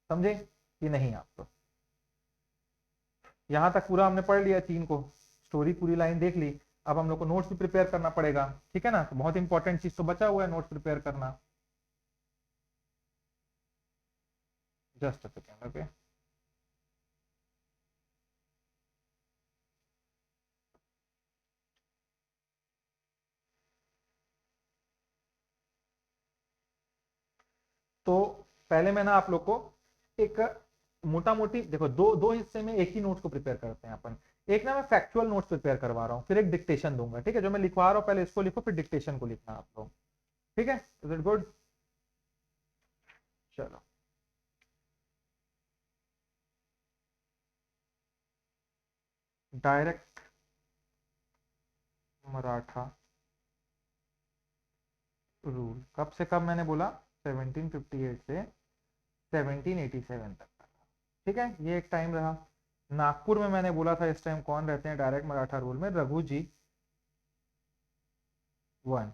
समझे कि नहीं आप तो? यहां तक पूरा हमने पढ़ लिया, तीन को स्टोरी पूरी लाइन देख ली। अब हम लोग को नोट्स भी प्रिपेयर करना पड़ेगा, ठीक है ना। तो बहुत इंपॉर्टेंट चीज तो बचा हुआ है, नोट्स प्रिपेयर करना। Just a second, okay. तो पहले मैं ना आप लोग को एक मोटा मोटी, देखो दो दो हिस्से में एक ही नोट्स को प्रिपेयर करते हैं अपन। एक ना मैं फैक्चुअल नोट्स प्रिपेयर करवा रहा हूँ, फिर एक डिक्टेशन दूंगा, ठीक है? जो मैं लिखवा रहा हूँ पहले इसको लिखो, फिर डिक्टेशन को लिखना आप लोग, ठीक है? Is it good? चलो, डायरेक्ट मराठा रूल कब से कब मैंने बोला? 1758 से 1787 तक का, ठीक है? ये एक टाइम रहा। नागपुर में मैंने बोला था इस टाइम कौन रहते हैं डायरेक्ट मराठा रूल में? रघु जी वन।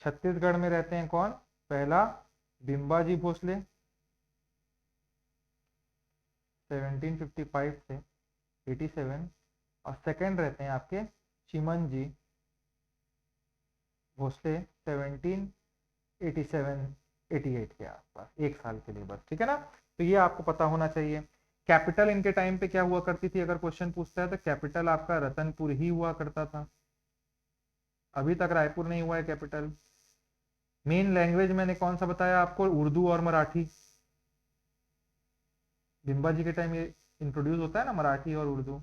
छत्तीसगढ़ में रहते हैं कौन? पहला बिम्बाजी भोसले 1755 से 87, और सेकंड रहते हैं आपके चिमन जी भोसले 1787 88 के आसपास, एक साल के लिए बस, ठीक है ना? तो ये आपको पता होना चाहिए। कैपिटल इनके टाइम पे क्या हुआ करती थी? अगर क्वेश्चन पूछता है तो कैपिटल आपका रतनपुर ही हुआ करता था, अभी तक रायपुर नहीं हुआ है कैपिटल। मेन लैंग्वेज मैंने कौन सा बताया आपको? उर्दू और मराठी। बिम्बा जी के टाइम ये इंट्रोड्यूस होता है ना, मराठी और उर्दू।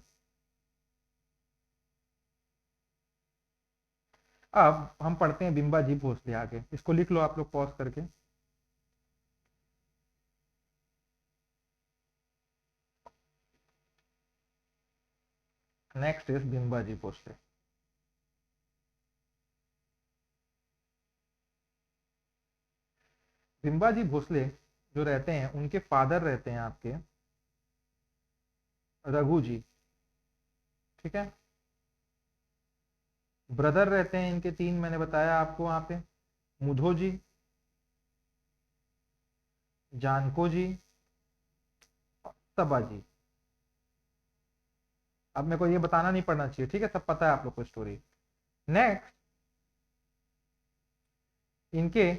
अब हम पढ़ते हैं बिम्बा जी भोसले आगे, इसको लिख लो आप लोग पॉज करके। नेक्स्ट इज बिम्बा जी भोसले। बिम्बा जी भोसले जो रहते हैं, उनके फादर रहते हैं आपके रघु जी, ठीक है? ब्रदर रहते हैं इनके तीन, मैंने बताया आपको वहां पे, मुधो जी, जानको जी, तबा जी। अब मेरे को ये बताना नहीं पड़ना चाहिए, ठीक है? सब पता है आप लोग को स्टोरी। नेक्स्ट, इनके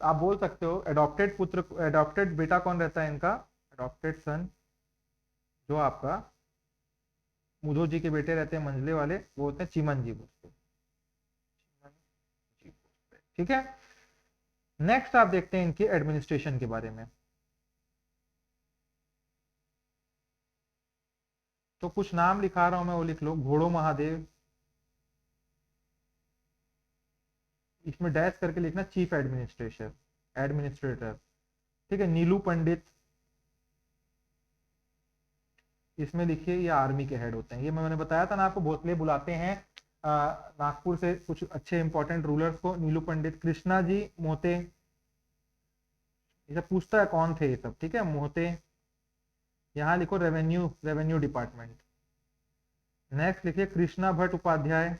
आप बोल सकते हो एडॉप्टेड पुत्र, एडॉप्टेड बेटा कौन रहता है इनका? एडॉप्टेड सन जो आपका मुधो जी के बेटे रहते हैं मंझले वाले, वो होते हैं चिमन जी भोसले, ठीक है? नेक्स्ट आप देखते हैं इनके एडमिनिस्ट्रेशन के बारे में। तो कुछ नाम लिखा रहा हूं मैं, वो लिख लो। घोड़ो महादेव, इसमें डैश करके लिखना चीफ एडमिनिस्ट्रेटर, एडमिनिस्ट्रेटर, ठीक है? नीलू पंडित, इसमें लिखिए ये आर्मी के हेड होते हैं। ये मैंने बताया था ना आपको, भोसले बुलाते हैं नागपुर से कुछ अच्छे इंपॉर्टेंट रूलर्स को। नीलू पंडित, कृष्णा जी मोहते, ये सब पूछता है कौन थे ये सब, ठीक है? मोहते। यहाँ लिखो रेवेन्यू, रेवेन्यू डिपार्टमेंट। नेक्स्ट लिखिए कृष्णा भट्ट उपाध्याय,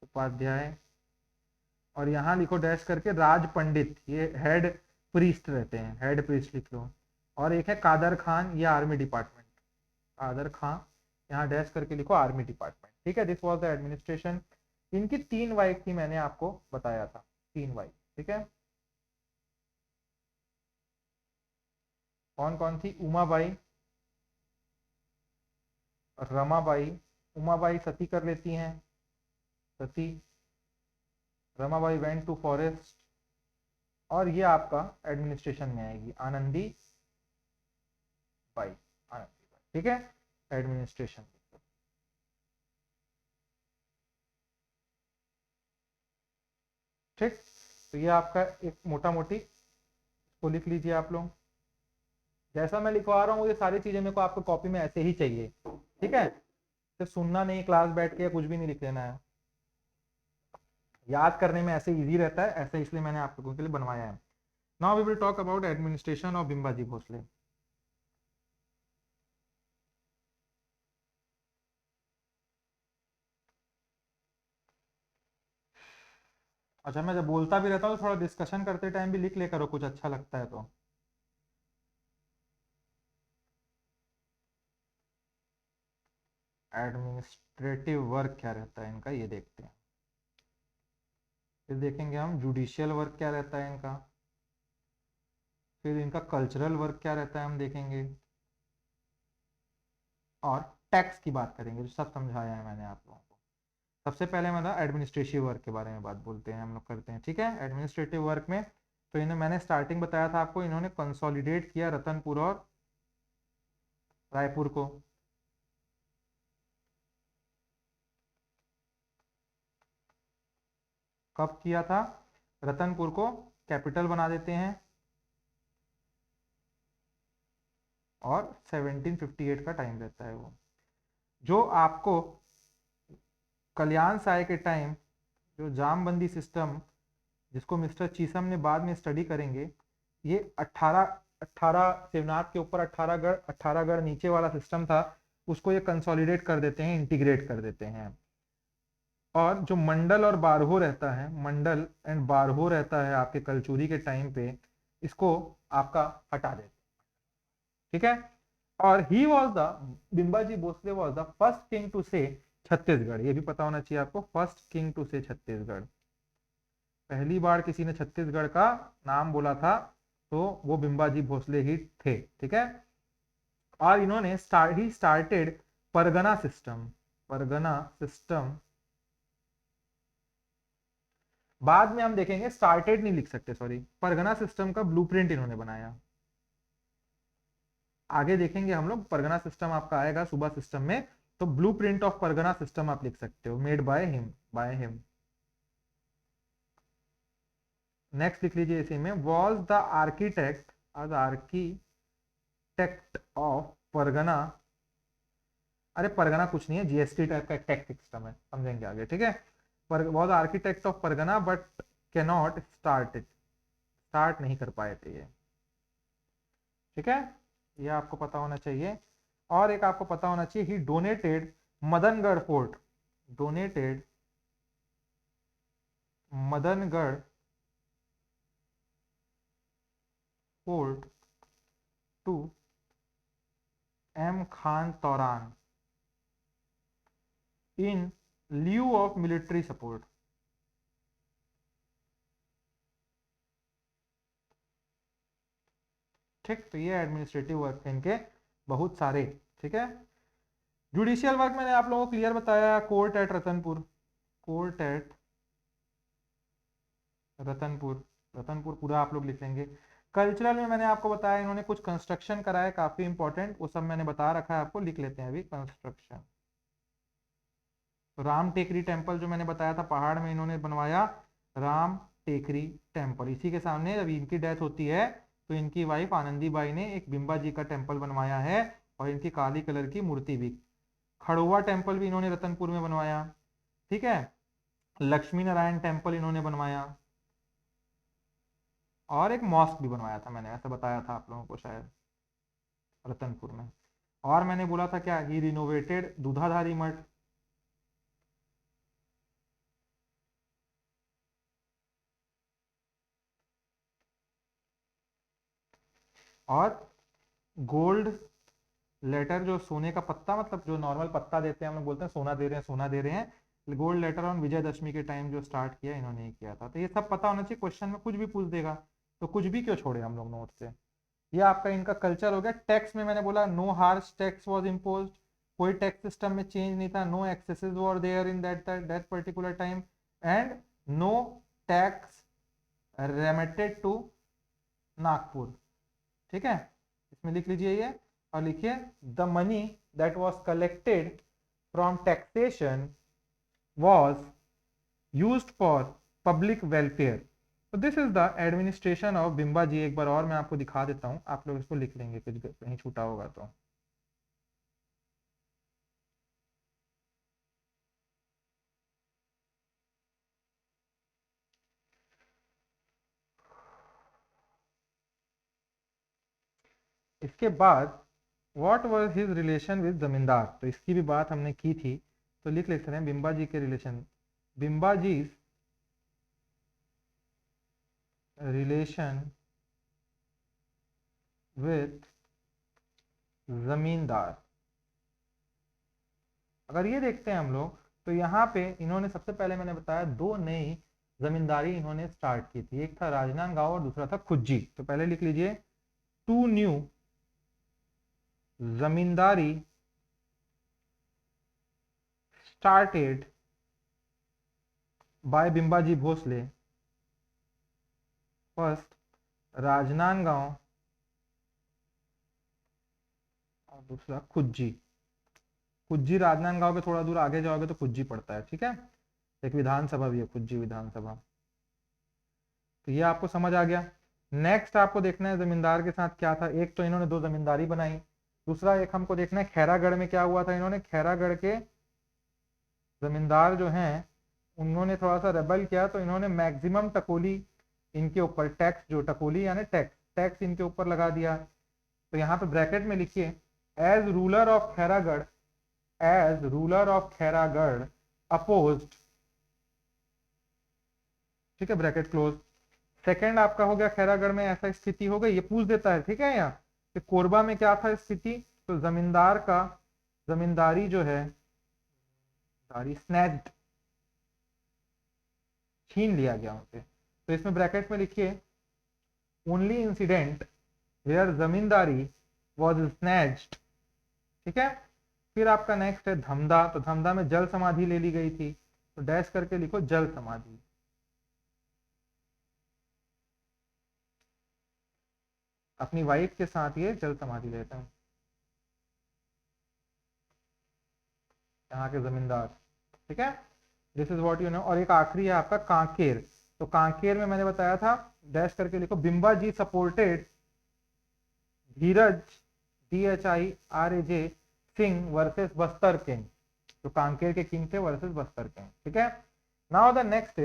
उपाध्याय। और यहाँ लिखो डैश करके राज पंडित, ये हेड प्रीस्ट रहते हैं, हेड प्रीस्ट लिख लो। और एक है कादर खान, ये आर्मी डिपार्टमेंट, कादर खान, यहाँ डैश करके लिखो आर्मी डिपार्टमेंट, ठीक है? This was the administration. इनकी तीन वाइफ थी, मैंने आपको बताया था, तीन वाइफ, ठीक है? कौन कौन थी? उमाबाई, रमाबाई, उमाबाई सती कर लेती हैं, sati. Ramabai went to forest. और ये आपका एडमिनिस्ट्रेशन में आएगी आनंदी बाई, आनंदी बाई, ठीक है? एडमिनिस्ट्रेशन, ठीक? तो ये आपका एक मोटा मोटी, इसको लिख लीजिए आप लोग। जैसा मैं लिखवा रहा हूँ ये सारी चीजें मेरे को आपको कॉपी में ऐसे ही चाहिए, ठीक है? सिर्फ सुनना नहीं, क्लास बैठ के कुछ भी नहीं लिख लेना है। याद करने में ऐसे इजी रहता है, ऐसे इसलिए मैंने आप लोगों के लिए बनवाया है। Now we will talk about administration of Bimbaji Bhosle. अच्छा, मैं जब बोलता भी रहता हूँ तो थोड़ा डिस्कशन करते टाइम भी लिख ले करो, कुछ अच्छा लगता है तो। एडमिनिस्ट्रेटिव वर्क क्या रहता है इनका, ये देखते हैं। फिर देखेंगे हम जुडिशियल वर्क क्या रहता है इनका। फिर इनका कल्चरल वर्क क्या रहता है हम देखेंगे। और टैक्स की बात करेंगे, जो सब समझाया है मैंने आप लोगों को। सबसे पहले मतलब एडमिनिस्ट्रेटिव वर्क के बारे में बात बोलते हैं हम लोग, करते हैं, ठीक है? एडमिनिस्ट्रेटिव वर्क में तो इन्हें मैंने स्टार्टिंग बताया था आपको, इन्होंने कंसोलिडेट किया रतनपुर और रायपुर को। कब किया था? रतनपुर को कैपिटल बना देते हैं और 1758 का टाइम रहता है वो। जो आपको कल्याण साय के टाइम जो जामबंदी सिस्टम, जिसको मिस्टर चीसम ने बाद में स्टडी करेंगे, ये 18 शिवनाथ के ऊपर 18 गढ़ नीचे वाला सिस्टम था, उसको ये कंसोलिडेट कर देते हैं, इंटीग्रेट कर देते हैं। और जो मंडल और बारहो रहता है, मंडल एंड बारहो रहता है आपके कलचुरी के टाइम पे, इसको आपका हटा देते, ठीक है। और he was the Bimbaji Bhosle was the first king to से छत्तीसगढ़, ये भी पता होना चाहिए आपको, फर्स्ट किंग टू से छत्तीसगढ़। पहली बार किसी ने छत्तीसगढ़ का नाम बोला था तो वो बिम्बाजी भोसले ही थे, ठीक है। और इन्होंने he started Pargana system, Pargana system. बाद में हम देखेंगे, स्टार्टेड नहीं लिख सकते, सॉरी, परगना सिस्टम का ब्लूप्रिंट इन्होंने बनाया। आगे देखेंगे हम लोग, परगना सिस्टम आपका आएगा सुबह सिस्टम में, तो ब्लूप्रिंट ऑफ परगना सिस्टम आप लिख सकते हो, made by him, by him. Next लिख लीजिए इसी में, वॉज द आर्किटेक्ट, आज आर्किटेक्ट ऑफ परगना। अरे परगना कुछ नहीं है, जीएसटी टाइप का एक टैक्स सिस्टम है, समझेंगे आगे, ठीक है। Was architect of Pargana but cannot start it, start नहीं कर पाए थे ये, ठीक है। ये आपको पता होना चाहिए। और एक आपको पता होना चाहिए, he donated Madangarh fort, donated Madangarh fort to M Khan Tauran in lieu of military support. ठीक, तो ये एडमिनिस्ट्रेटिव वर्क थे इनके बहुत सारे, ठीक है। जुडिशियल वर्क मैंने आप लोगों को क्लियर बताया, court at Ratanpur, court at Ratanpur, Ratanpur पूरा आप लोग लिख लेंगे। कल्चरल में मैंने आपको बताया इन्होंने कुछ कंस्ट्रक्शन कराया, काफी इंपॉर्टेंट, वो सब मैंने बता रखा है आपको, लिख लेते हैं अभी कंस्ट्रक्शन। तो राम टेकरी टेम्पल जो मैंने बताया था पहाड़ में इन्होंने बनवाया, राम टेकरी टेम्पल। इसी के सामने जब इनकी डेथ होती है तो इनकी वाइफ आनंदी बाई ने एक बिम्बा जी का टेम्पल बनवाया है, और इनकी काली कलर की मूर्ति भी। खड़ुआ टेम्पल भी इन्होंने रतनपुर में बनवाया, ठीक है। लक्ष्मी नारायण टेम्पल इन्होंने बनवाया, और एक मॉस्क भी बनवाया था, मैंने ऐसा बताया था आप लोगों को शायद, रतनपुर में। और मैंने बोला था क्या, ही रिनोवेटेड दूधाधारी मठ, और गोल्ड लेटर, जो सोने का पत्ता, मतलब जो नॉर्मल पत्ता देते हैं हम लोग बोलते हैं सोना दे रहे हैं, सोना दे रहे हैं, गोल्ड लेटर ऑन विजयदशमी के टाइम जो स्टार्ट किया इन्होंने ही किया था। तो ये सब पता होना चाहिए, क्वेश्चन में कुछ भी पूछ देगा, तो कुछ भी क्यों छोड़े हम लोग नोट से। ये आपका इनका कल्चर हो गया। टैक्स में मैंने बोला no harsh tax was imposed, कोई टैक्स सिस्टम में चेंज नहीं था, no excesses were there in that particular time, and no tax remitted to Nagpur, ठीक है। इसमें लिख लीजिए ये, और लिखिए the money that was collected from taxation was used for public welfare. तो this is the administration of Bimba ji. एक बार और मैं आपको दिखा देता हूं, आप लोग इसको लिख लेंगे, कुछ कहीं छूटा होगा तो। इसके बाद what was his relation with जमींदार, तो इसकी भी बात हमने की थी, तो लिख लेते हैं बिम्बा जी के रिलेशन, बिम्बा जी रिलेशन विद जमींदार। अगर ये देखते हैं हम लोग, तो यहाँ पे इन्होंने सबसे पहले मैंने बताया दो नई जमींदारी इन्होंने स्टार्ट की थी, एक था राजनांदगांव और दूसरा था खुज्जी। तो पहले लिख लीजिए, two new zamindari started by Bimbaji Bhosle, first Rajnandgaon और दूसरा खुज्जी। खुज्जी राजनांदगांव के थोड़ा दूर आगे जाओगे तो खुज्जी पड़ता है, ठीक है। एक विधानसभा भी है खुज्जी विधानसभा। तो ये आपको समझ आ गया। नेक्स्ट आपको देखना है जमींदार के साथ क्या था। एक तो इन्होंने दो जमींदारी बनाई, दूसरा एक हमको देखना है खैरागढ़ में क्या हुआ था। इन्होंने खैरागढ़ के जमींदार जो हैं उन्होंने थोड़ा सा रेबल किया, तो इन्होंने मैक्सिमम टकोली इनके ऊपर टैक्स, जो टकोली यानी टैक्स टैक्स इनके ऊपर लगा दिया। तो यहाँ पे ब्रैकेट में लिखिए as ruler of Khairagarh, as ruler of Khairagarh opposed, ठीक है, ब्रैकेट क्लोज। सेकंड आपका हो गया खैरागढ़ में ऐसा स्थिति हो गई, ये पूछ देता है, ठीक है। यहाँ कि कोरबा में क्या था स्थिति, तो जमींदार का जमींदारी जो है स्नैच्ड, छीन लिया गया उनसे। तो इसमें ब्रैकेट में लिखिए only incident where zamindari was snatched, ठीक है। फिर आपका नेक्स्ट है धमदा, तो धमदा में जल समाधि ले ली गई थी, तो डैश करके लिखो जल समाधि। अपनी वाइफ के साथ ये जल समाधि लेते हैं यहाँ के जमींदार, ठीक है। This is what you know. और एक आखिरी है आपका कांकेर, तो कांकेर में मैंने बताया था डैश करके लिखो बिंबा जी सपोर्टेड धीरज DHIRAJ Singh versus Bastar king, तो कांकेर के किंग थे वर्सेस बस्तर किंग, ठीक है। नाउ द नेक्स्ट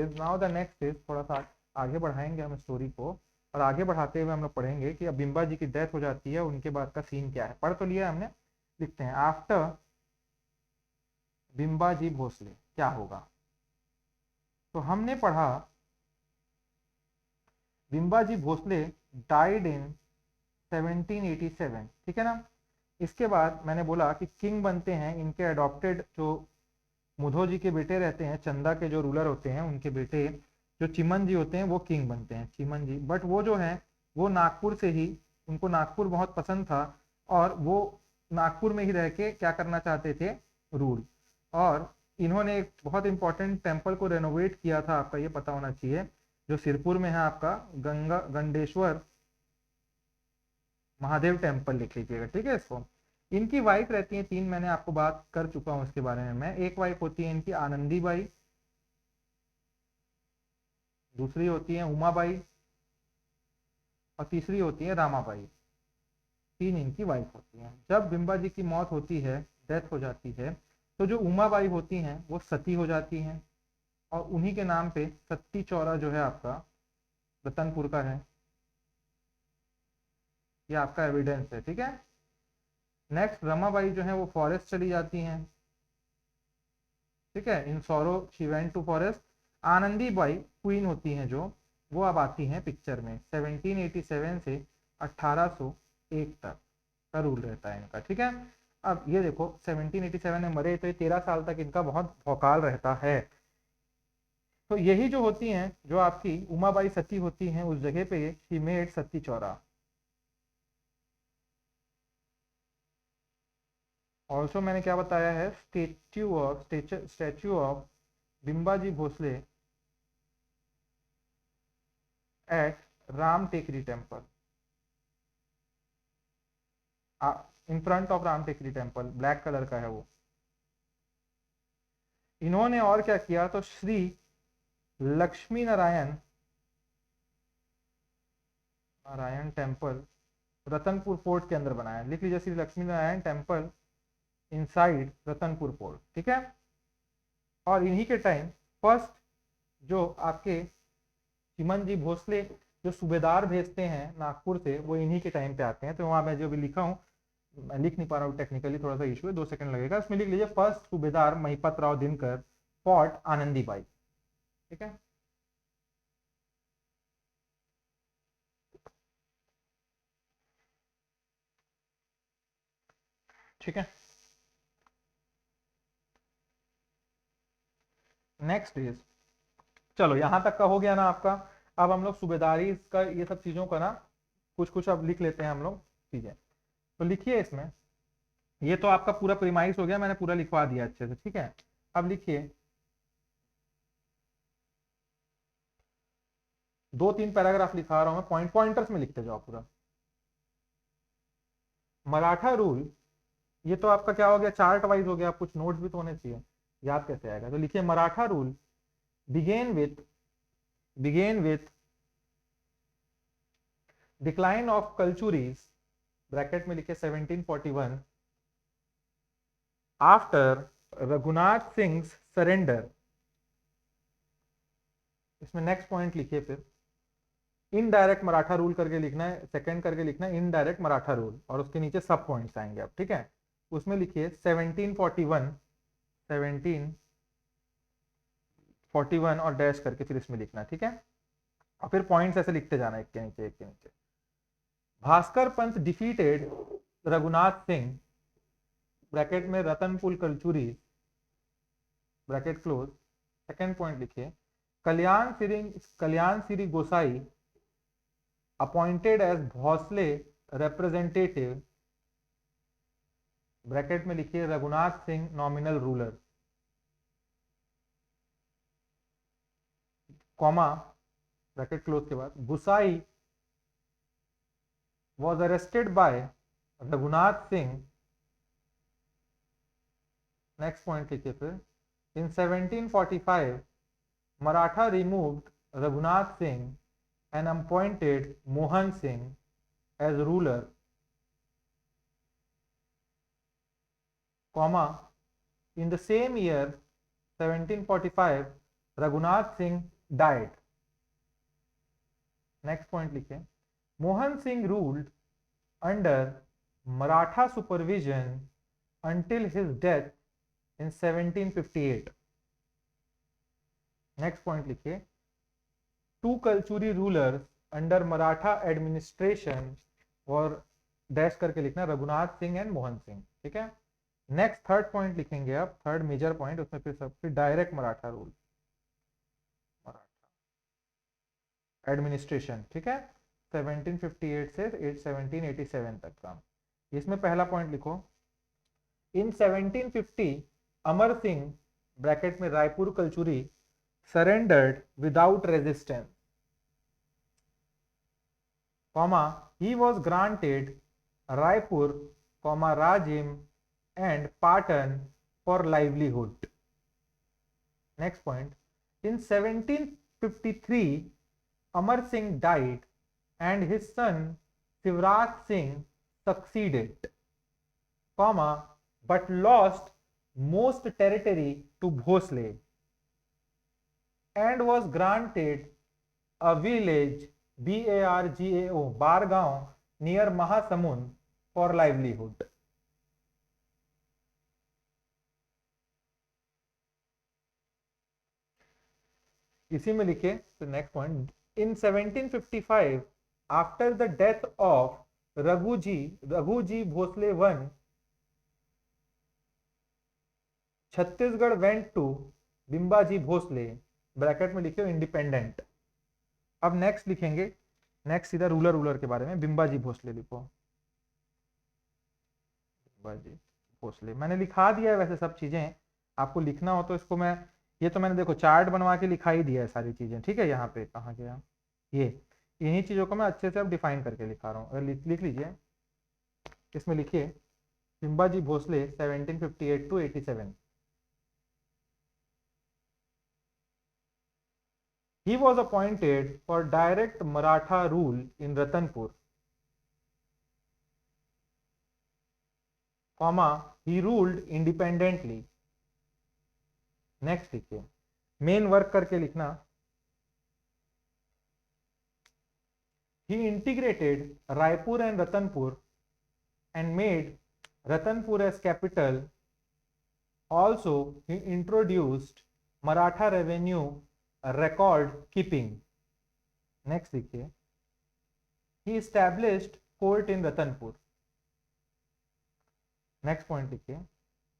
इज थोड़ा सा आगे बढ़ाएंगे हम स्टोरी को, और आगे बढ़ाते हुए हम लोग पढ़ेंगे कि अब बिंबा जी की डेथ हो जाती है, उनके बाद का सीन क्या है। पढ़ तो लिया हमने, लिखते हैं आफ्टर बिंबा जी भोसले क्या होगा। तो हमने पढ़ा बिंबा जी भोसले डाइड इन 1787, ठीक है ना। इसके बाद मैंने बोला कि किंग बनते हैं इनके अडॉप्टेड जो मुधो जी के बेटे रहते हैं, चंदा के जो रूलर होते हैं उनके बेटे जो चिमन जी होते हैं वो किंग बनते हैं, चिमन जी। बट वो जो है वो नागपुर से ही, उनको नागपुर बहुत पसंद था और वो नागपुर में ही रह के क्या करना चाहते थे, रूल। और इन्होंने एक बहुत इंपॉर्टेंट टेम्पल को रेनोवेट किया था, आपका ये पता होना चाहिए, जो सिरपुर में है आपका गंगा गंडेश्वर महादेव टेम्पल, लिख लीजिएगा, ठीक है इसको। इनकी वाइफ रहती है तीन, मैंने आपको बात कर चुका हूं इसके बारे में मैं। एक वाइफ होती है इनकी आनंदी बाई, दूसरी होती है उमाबाई और तीसरी होती है रामाबाई। तीन इनकी वाइफ होती हैं। जब बिंबा जी की मौत होती है, डेथ हो जाती है, तो जो उमाबाई होती हैं वो सती हो जाती हैं, और उन्हीं के नाम पे सत्ती चौरा जो है आपका रतनपुर का है, ये आपका एविडेंस है, ठीक है। नेक्स्ट रमाबाई जो है वो फॉरेस्ट चली जाती हैं, ठीक है, in sorrow she went to forest. Anandi Bai queen होती हैं जो, वो अब आती हैं पिक्चर में। 1787 से 1801 तक का रूल रहता है इनका, ठीक है। अब ये देखो 1787 में मरे, तो ये 13 साल तक इनका बहुत भौकाल रहता है। तो यही जो होती हैं, जो आपकी उमाबाई सती होती हैं, उस जगह पे she made sati chaura. Also मैंने क्या बताया है, statue of Bimbaji Bhosle at Ram Tekri temple, in front of Ram Tekri temple, black colour का है वो। इन्होंने और क्या किया, तो श्री लक्ष्मी नारायण टेम्पल रतनपुर फोर्ट के अंदर बनाया। लिख लीजिए Shri Lakshmi Narayan temple inside Ratanpur fort, ठीक है। और इन्हीं के टाइम फर्स्ट जो आपके चिमन जी भोसले जो सूबेदार भेजते हैं नागपुर से, वो इन्हीं के टाइम पे आते हैं। तो वहां मैं जो भी लिखा हूँ, मैं लिख नहीं पा रहा हूँ, टेक्निकली थोड़ा सा इशू है, 2 सेकंड लगेगा। इसमें लिख लीजिए फर्स्ट सूबेदार महिपत राव दिनकर फॉर्ट आनंदीबाई, ठीक है। ठीक है, नेक्स्ट इज, चलो यहां तक का हो गया ना आपका। अब हम लोग सूबेदारी का ये सब चीजों का ना कुछ कुछ अब लिख लेते हैं हम लोग चीजें। तो लिखिए इसमें, ये तो आपका पूरा प्रीमाइस हो गया, मैंने पूरा लिखवा दिया अच्छे से, ठीक है। अब लिखिए 2-3 पैराग्राफ लिखा रहा हूं मैं, पॉइंटर्स में लिखते जाओ पूरा। मराठा रूल, ये तो आपका क्या हो गया, चार्ट वाइज हो गया, आप कुछ नोट्स भी तो होने चाहिए, याद कैसे आएगा। तो लिखिए Maratha rule begin with decline of Kalchuris, bracket में लिखिए 1741, आफ्टर रघुनाथ सिंह सरेंडर। इसमें नेक्स्ट पॉइंट लिखिए फिर, इनडायरेक्ट मराठा रूल करके लिखना है, सेकंड करके लिखना है इनडायरेक्ट मराठा रूल, और उसके नीचे सब पॉइंट्स आएंगे अब, ठीक है। उसमें लिखिए 1741 और डैश करके फिर इसमें लिखना है, ठीक है। और फिर पॉइंट्स ऐसे लिखते जाना एक के नीचे एक के नीचे। भास्कर पंत डिफीटेड रघुनाथ सिंह, ब्रैकेट में Ratanpur Kalchuri, bracket close. Second point लिखिए, Kalyan Siri Gosai appointed as Bhosle representative, bracket में लिखिए Raghunath Singh nominal ruler, comma, bracket close के बाद, गुसाई was arrested by Raghunath Singh, next point लिखिए फिर, in 1745 Maratha removed Raghunath Singh and appointed Mohan Singh as ruler, comma, in the same year 1745 Raghunath Singh died, next point लिखिए, Mohan Singh ruled under Maratha supervision until his death in 1758. Next point लिखिए, two Kalchuri rulers under Maratha administration, और dash करके लिखना Raghunath Singh and Mohan Singh, ठीक है। Next third point लिखेंगे आप, third major point, उसमें फिर direct Maratha rule, Maratha administration, ठीक है, 1758 से 1787 तक का। इसमें पहला पॉइंट लिखो, इन 1750 अमर सिंह, ब्रैकेट में Raipur Kalachuri, surrendered without resistance, comma, he was granted Raipur, comma, Rajim and Patan for livelihood. Next point, in 1753 Amar Singh died and his son Shivraj Singh succeeded, comma, but lost most territory to Bhosle and was granted a village Bargao, Bargaon near Mahasamund for livelihood. इसी में लिखे तो next point, in 1755 after the death of Raghuji Bhosle I, Chhattisgarh went to Bimbaji Bhosle, bracket में लिखे independent. अब next लिखेंगे, next सीधा ruler के बारे में, बिम्बाजी भोसले लिखो, बिम्बाजी भोसले मैंने लिखा दिया है वैसे सब चीजें, आपको लिखना हो तो इसको मैं, ये तो मैंने देखो चार्ट बनवा के लिखा ही दिया है सारी चीजें, ठीक है। यहाँ पे कहाँ गया ये, इन्हीं चीजों को मैं अच्छे से अब डिफाइन करके लिखा रहा हूँ, अगर लिख लीजिए, इसमें लिखिए Bimbaji Bhosle 1758 to 87। He was appointed for direct Maratha rule in Ratanpur, comma, he ruled independently। Next लिखिए, मेन वर्क करके लिखना, he integrated Raipur and Ratanpur and made Ratanpur as capital. Also he introduced Maratha revenue record keeping। Next लिखिए, he established court in Ratanpur। Next point लिखिए,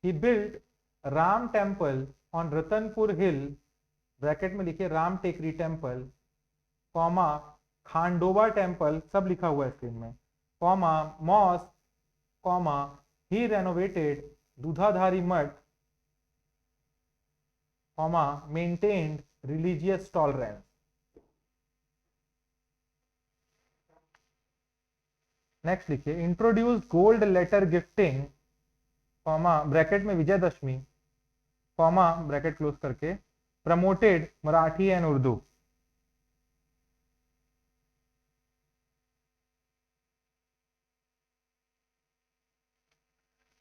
he built Ram temple on Ratanpur hill, bracket में लिखिए Ram Tekri temple, comma, Khandoba temple, सब लिखा हुआ है screen में, comma, mosque, comma, he renovated Dudhadhari Math, comma, maintained religious tolerance. Next लिखिए introduce gold letter gifting comma bracket में विजयदशमी कॉमा ब्रैकेट क्लोज करके promoted Marathi and Urdu.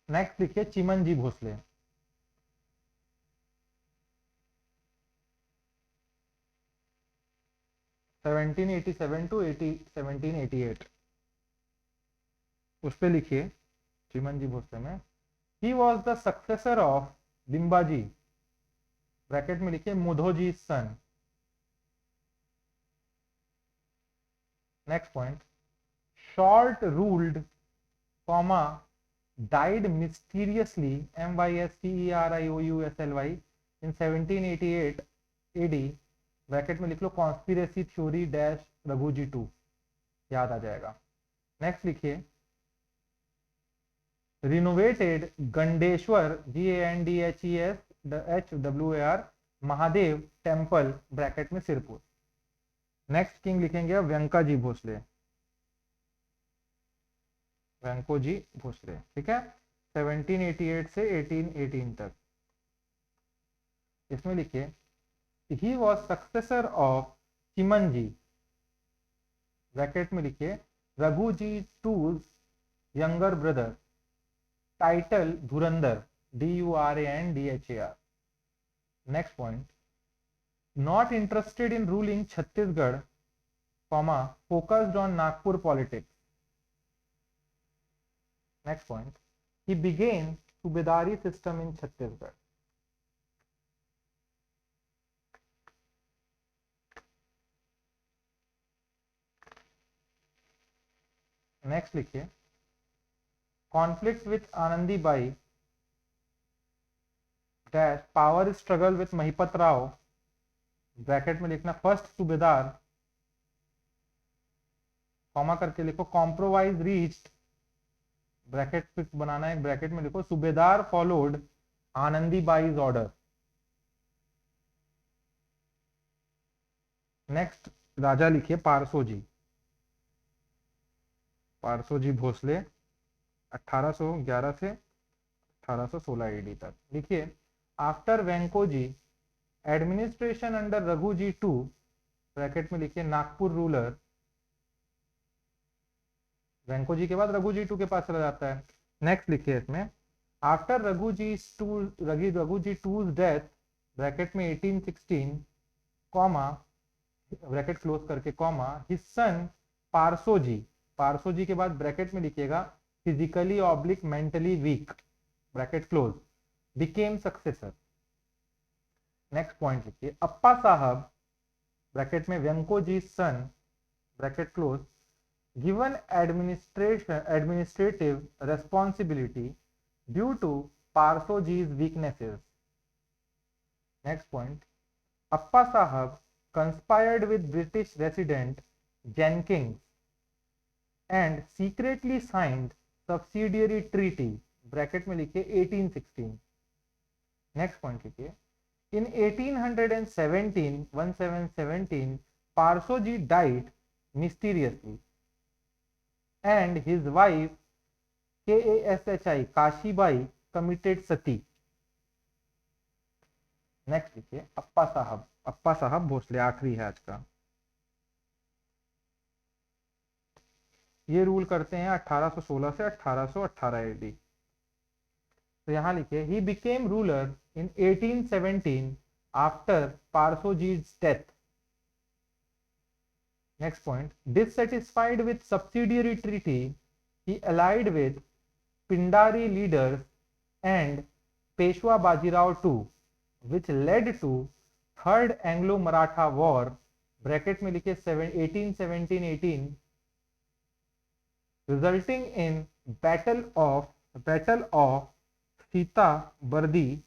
Next लिखिए चिमनजी भोसले। सेवनटीन 1787 टू 1788 उस पे लिखिए चिमनजी भोसले में he was the successor of Bimbaji bracket में लिखिए Mudhoji son. Next point short ruled comma died mysteriously MYSTERIOUSLY in 1788 AD bracket में लिख लो कॉन्स्पिरेसी थ्योरी डैश रघुजी 2 याद आ जाएगा। नेक्स्ट लिखिए renovated Gandeshwar GANDHESHWAR Mahadev temple bracket में सिरपुर। नेक्स्ट किंग लिखेंगे व्यंका जी भोसले वेंको जी भोसले ठीक है 1788 से 1818 तक। इसमें लिखिए he was successor of Chimnaji bracket में लिखिए Raghuji two's younger brother title Dhurandhar DURANDHAR। Next point not interested in ruling Chhattisgarh comma focused on Nagpur politics. Next point, he began Subedari system in Chhattisgarh. Next लिखिए conflicts with Anandi Bai dash power struggle with Mahipat Rao bracket में लिखना first सूबेदार comma करके लिखो compromise reached bracket fix बनाना है bracket में लिखो सूबेदार फॉलोड आनंदी बाईज ऑर्डर। नेक्स्ट राजा लिखिए पारसो जी भोसले 1811 से 1816 AD तक। लिखिए आफ्टर वेंको जी administration under Raghu ji 2 bracket में लिखिए नागपुर रूलर वेंको जी के बाद रघु जी 2 के पास चला जाता है। नेक्स्ट लिखिए इसमें after Raghu ji 2 death bracket में 1816 कॉमा ब्रैकेट क्लोज करके comma his son Parso ji के बाद ब्रैकेट में लिखिएगा physically oblique mentally weak bracket close became successor. Next point लिखिए अप्पा साहब ब्रैकेट में Venko ji son bracket close given administrative responsibility due to Parsoji's weaknesses. Next point, Appa Sahab conspired with British resident Jenkins and secretly signed subsidiary treaty bracket में लिखिए 1816। Next point लिखिए इन 1717 पारसोजी died mysteriously and his wife KASHI Kashibai committed Sati. Next लिखिए अप्पा साहब भोसले आखिरी है आज का। ये रूल करते हैं 1816 से 1818 AD। तो यहां लिखिए he became ruler in 1817 after पारसोजी's डेथ। Next point, dissatisfied with subsidiary treaty, he allied with Pindari leaders and Peshwa Bajirao II, which led to Third Anglo-Maratha War bracket में लिखिए 1817-18 resulting in Battle of Sita Bardi।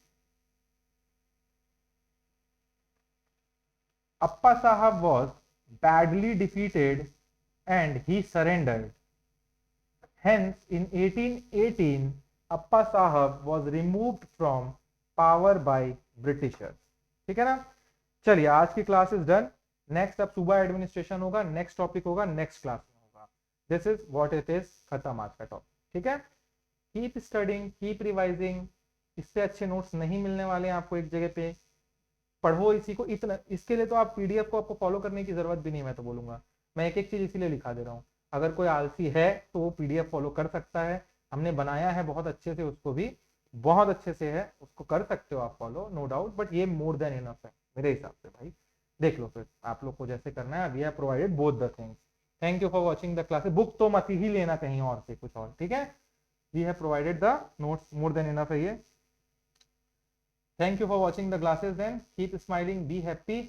Appa Sahab was badly defeated and he surrendered. Hence, in 1818, Appa Sahab was removed from power by Britishers। ठीक है ना। चलिए आज की class is done. Next अब सुबह एडमिनिस्ट्रेशन होगा, नेक्स्ट टॉपिक होगा नेक्स्ट क्लास में होगा। This is what it is, खत्म आज का टॉपिक, ठीक है। कीप स्टडिंग, कीप रिवाइजिंग, इससे अच्छे नोट्स नहीं मिलने वाले हैं आपको एक जगह पे। पढ़ो इसी को, इतना इसके लिए तो आप पीडीएफ को आपको फॉलो करने की जरूरत भी नहीं, मैं तो बोलूंगा। मैं एक एक चीज इसीलिए लिखा दे रहा हूँ। अगर कोई आलसी है तो वो पीडीएफ फॉलो कर सकता है, हमने बनाया है बहुत अच्छे से, उसको भी बहुत अच्छे से है, उसको कर सकते हो आप फॉलो, नो डाउट, बट ये मोर देन इनफ है मेरे हिसाब से भाई। देख लो फिर आप लोग को जैसे करना है, we have provided both the things. Thank you for watching the classes. Book तो मत ही लेना कहीं और से कुछ और, ठीक है। We have provided the notes, more than enough है ये। Thank you for watching the classes then. Keep smiling, be happy.